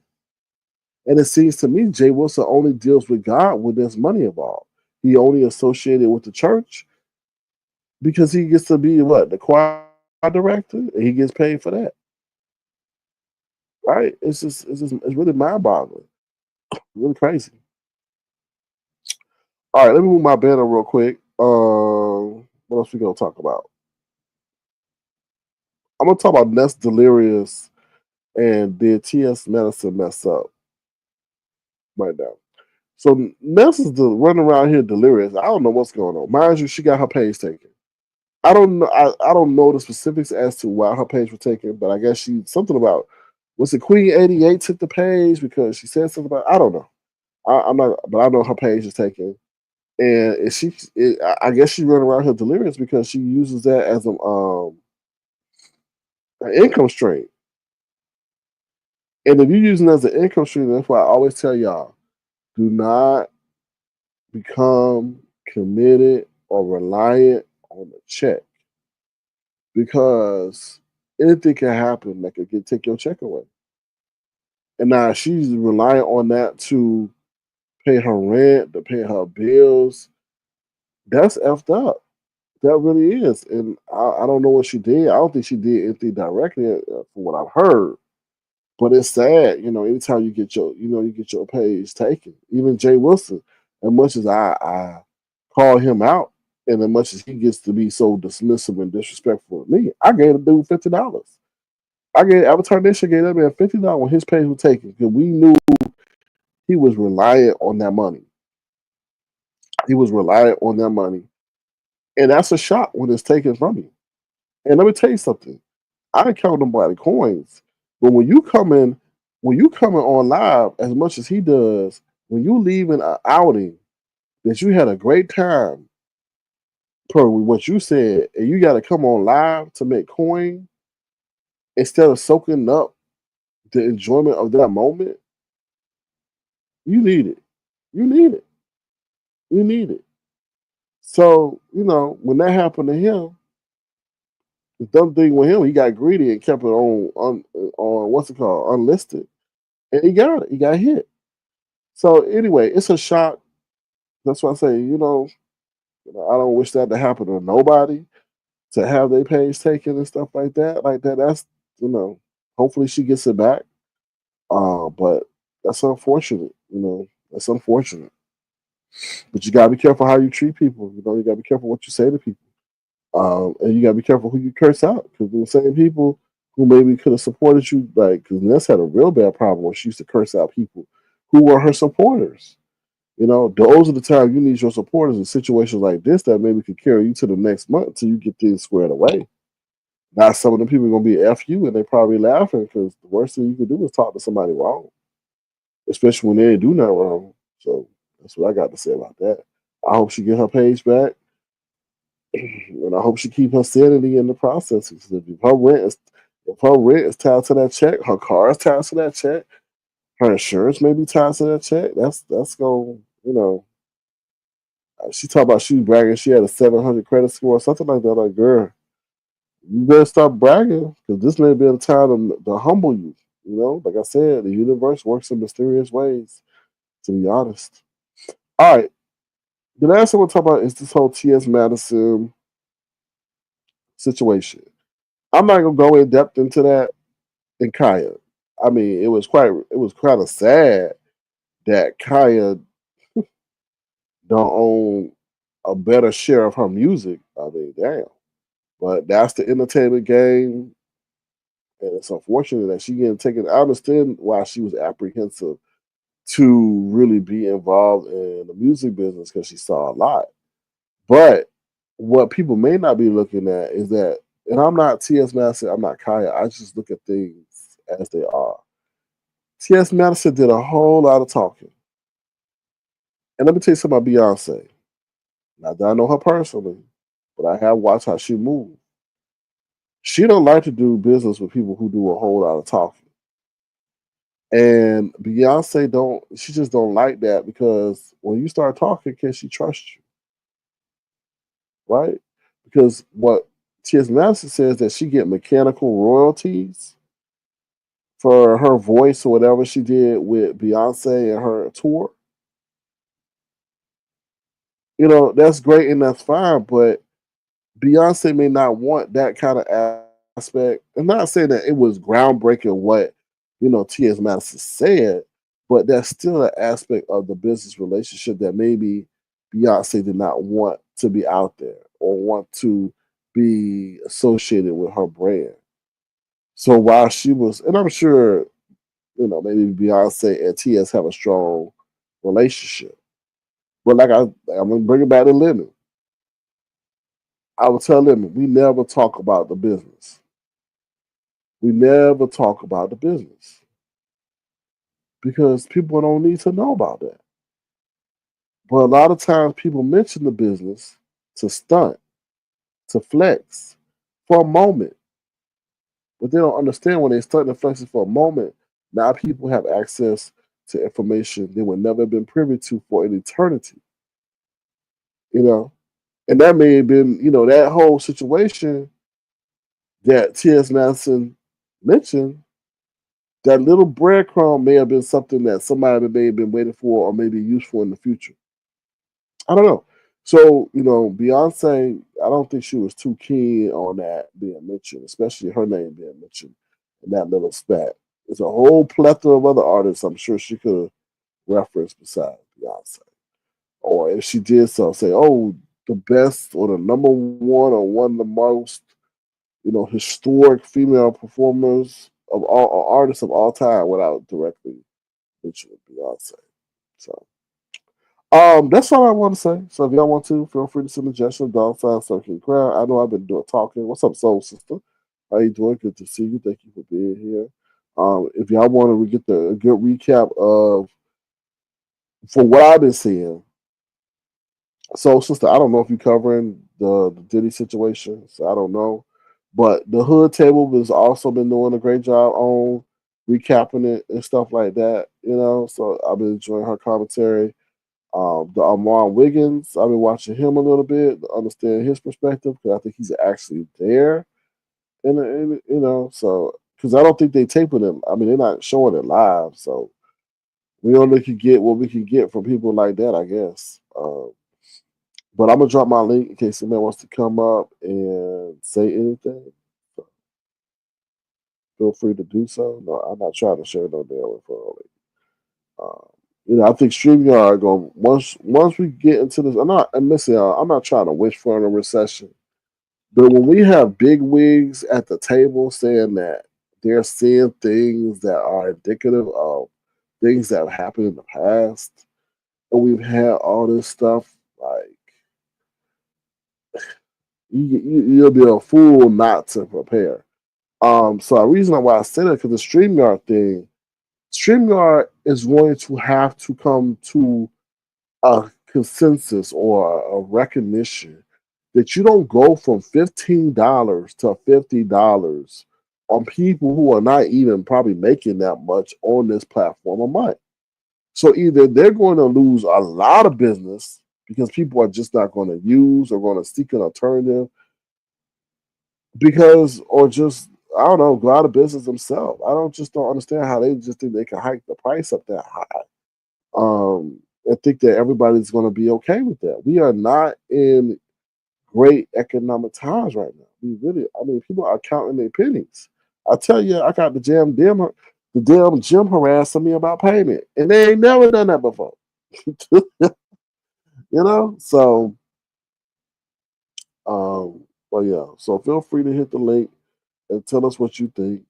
And it seems to me Jay Wilson only deals with God when there's money involved. He only associated with the church because he gets to be what? The choir director? And he gets paid for that. Right? It's really mind boggling. Really crazy. All right, let me move my banner real quick. What else we gonna talk about? I'm gonna talk about Ness Delirious and did T.S. Madison mess up right now. So Ness is running around here delirious. I don't know what's going on. Mind you, she got her page taken. I don't know. I don't know the specifics as to why her page was taken, but I guess she something about was it Queen 88 took the page because she said something about I don't know. I'm not, but I know her page is taken, and I guess she's running around here delirious because she uses that as an income stream. And if you're using it as an income stream, that's why I always tell y'all: do not become committed or reliant on the check because anything can happen that could take your check away. And now she's relying on that to pay her rent, to pay her bills. That's effed up. That really is. And I don't know what she did. I don't think she did anything directly from what I've heard. But it's sad, anytime you get your page taken. Even Jay Wilson, as much as I call him out, And as much as he gets to be so dismissive and disrespectful to me, I gave the dude $50. Avatar Nation gave that man $50 when his page was taken because we knew he was reliant on that money. He was reliant on that money. And that's a shock when it's taken from you. And let me tell you something. I didn't count nobody coins. But when you coming on live as much as he does, when you leaving an outing that you had a great time per what you said, and you gotta come on live to make coin instead of soaking up the enjoyment of that moment, you need it. You need it. You need it. So, when that happened to him, the dumb thing with him, he got greedy and kept it on what's it called, unlisted, and he got it. He got hit. So anyway, it's a shock. That's why I say, I don't wish that to happen to nobody to have their page taken and stuff like that. That's hopefully she gets it back. But that's unfortunate. That's unfortunate. But you gotta be careful how you treat people. You gotta be careful what you say to people. And you gotta be careful who you curse out because the same people who maybe could have supported you, like, because Ness had a real bad problem where she used to curse out people who were her supporters. Those are the times you need your supporters in situations like this that maybe could carry you to the next month until you get things squared away. Now, some of the people are gonna be F you and they probably laughing because the worst thing you could do is talk to somebody wrong, especially when they didn't do nothing wrong. So that's what I got to say about that. I hope she get her page back. And I hope she keep her sanity in the process. Because if her rent is tied to that check, her car is tied to that check, her insurance may be tied to that check. That's going. She talked about she was bragging she had a 700 credit score or something like that. Like, girl, you better stop bragging because this may be a time to humble you. Like I said, the universe works in mysterious ways. To be honest. All right. The last thing we'll talk about is this whole T.S. Madison situation. I'm not gonna go in depth into that in Kaya. I mean, it was kind of sad that Kaya don't own a better share of her music. I mean, damn. But that's the entertainment game, and it's unfortunate that she getting taken. I understand why she was apprehensive to really be involved in the music business because she saw a lot. But what people may not be looking at is that, and I'm not T.S. Madison, I'm not Kaya. I just look at things as they are. T.S. Madison did a whole lot of talking. And let me tell you something about Beyonce. Not that I know her personally, but I have watched how she moves. She don't like to do business with people who do a whole lot of talking. And Beyonce she just don't like that because when you start talking, can she trust you? Right? Because what T.S. Madison says that she get mechanical royalties for her voice or whatever she did with Beyonce and her tour. That's great and that's fine, but Beyonce may not want that kind of aspect. I'm not saying that it was groundbreaking what, T.S. Madison said, but that's still an aspect of the business relationship that maybe Beyonce did not want to be out there or want to be associated with her brand. So while she was, and I'm sure, maybe Beyonce and T.S. have a strong relationship. But I'm gonna bring it back to Lemon. I would tell Lemon, we never talk about the business. We never talk about the business because people don't need to know about that. But a lot of times people mention the business to stunt, to flex for a moment. But they don't understand when they stunt and flexing for a moment, now people have access to information they would never have been privy to for an eternity. You know? And that may have been, that whole situation that T.S. Madison mentioned, that little breadcrumb may have been something that somebody may have been waiting for or maybe useful in the future. I don't know. So, Beyonce, I don't think she was too keen on that being mentioned, especially her name being mentioned in that little spat. There's a whole plethora of other artists I'm sure she could have referenced besides Beyonce. Or if she did so, say, oh, the best or the number one or one of the most, historic female performers of all or artists of all time without directly mentioning Beyonce. So that's all I want to say. So if y'all want to, feel free to send suggestions, $, Circle Crowd. I know I've been doing talking. What's up, Soul Sister? How you doing? Good to see you. Thank you for being here. If y'all want to get a good recap of for what I've been seeing. So, sister, I don't know if you're covering the Diddy situation. So I don't know. But the Hood Table has also been doing a great job on recapping it and stuff like that, So I've been enjoying her commentary. The Amon Wiggins, I've been watching him a little bit to understand his perspective because I think he's actually there. So because I don't think they taping him. I mean, they're not showing it live, so we only can get what we can get from people like that, I guess. But I'm gonna drop my link in case somebody wants to come up and say anything. So feel free to do so. No, I'm not trying to share no damn info. I think StreamYard going once we get into this. I'm not trying to wish for a recession, but when we have big wigs at the table saying that they're seeing things that are indicative of things that have happened in the past, and we've had all this stuff, like you'll be a fool not to prepare. So the reason why I say that because the StreamYard thing, StreamYard is going to have to come to a consensus or a recognition that you don't go from $15 to $50 on people who are not even probably making that much on this platform a month. So either they're going to lose a lot of business because people are just not going to use or going to seek an alternative or just I don't know, go out of business themselves. I don't understand how they just think they can hike the price up that high. And think that everybody's going to be okay with that. We are not in great economic times right now. People are counting their pennies. I tell you, I got the damn gym harassing me about payment, and they ain't never done that before. So, but yeah. So feel free to hit the link and tell us what you think.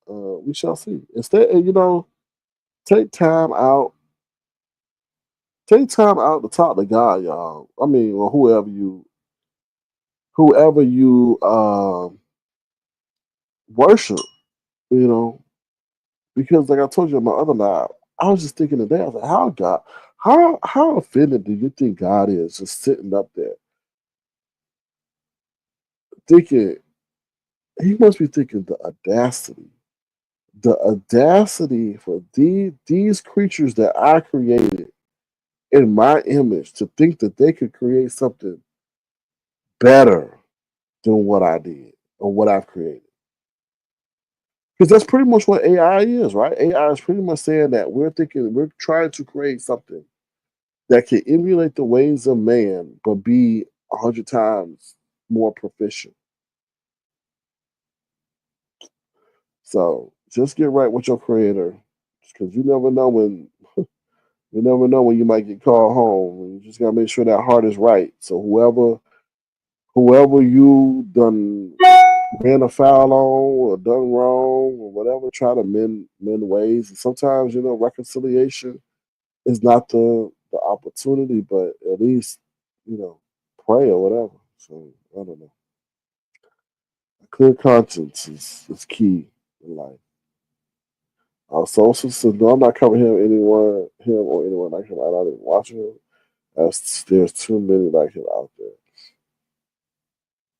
We shall see. Instead, take time out. Take time out to talk to God, y'all. I mean, or whoever you worship, because like I told you in my other live, I was just thinking today, I was like, how offended do you think God is just sitting up there thinking, he must be thinking the audacity for these creatures that I created in my image to think that they could create something better than what I did or what I've created. Because that's pretty much what AI is, right? AI is pretty much saying that we're trying to create something that can emulate the ways of man, but be 100 times more proficient. So just get right with your creator, because you never know when you might get called home. You just gotta make sure that heart is right. So whoever you done ran afoul on or done wrong or whatever, try to mend ways. And sometimes, reconciliation is not the opportunity, but at least, pray or whatever. So I don't know. A clear conscience is key in life. So no, I'm not covering him or anyone like him. I'm not even watching him. There's too many like him out there.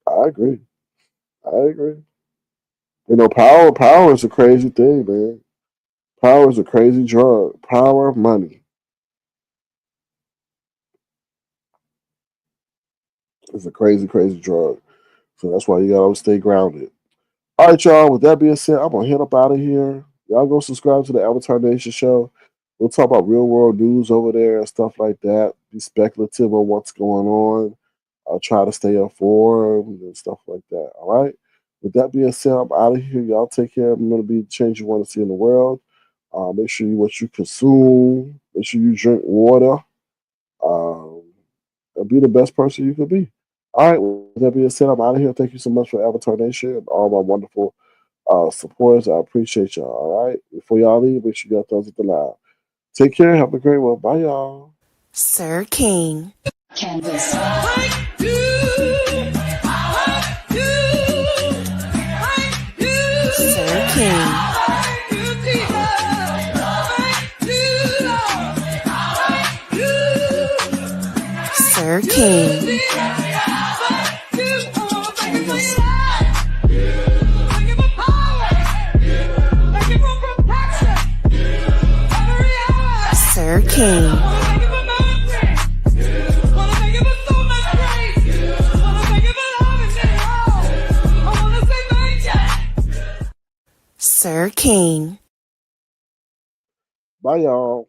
I agree. I agree. Power is a crazy thing, man. Power is a crazy drug. Power, money is a crazy, crazy drug. So that's why you gotta always stay grounded. All right, y'all. With that being said, I'm gonna head up out of here. Y'all go subscribe to the Avatar Nation show. We'll talk about real world news over there and stuff like that. Be speculative on what's going on. I'll try to stay informed and stuff like that. All right. With that being said, I'm out of here. Y'all take care. I'm gonna be the change you want to see in the world. Make sure what you consume. Make sure you drink water. Um, and be the best person you could be. All right, with that being said, I'm out of here. Thank you so much for Avatar Nation and all my wonderful supporters. I appreciate y'all. All right, before y'all leave, make sure y'all thumbs up the live. Take care. Have a great one. Bye, y'all. Sir King. Canvas. Sir King. Sir King. Canvas. Sir King. Sir King. Bye, y'all.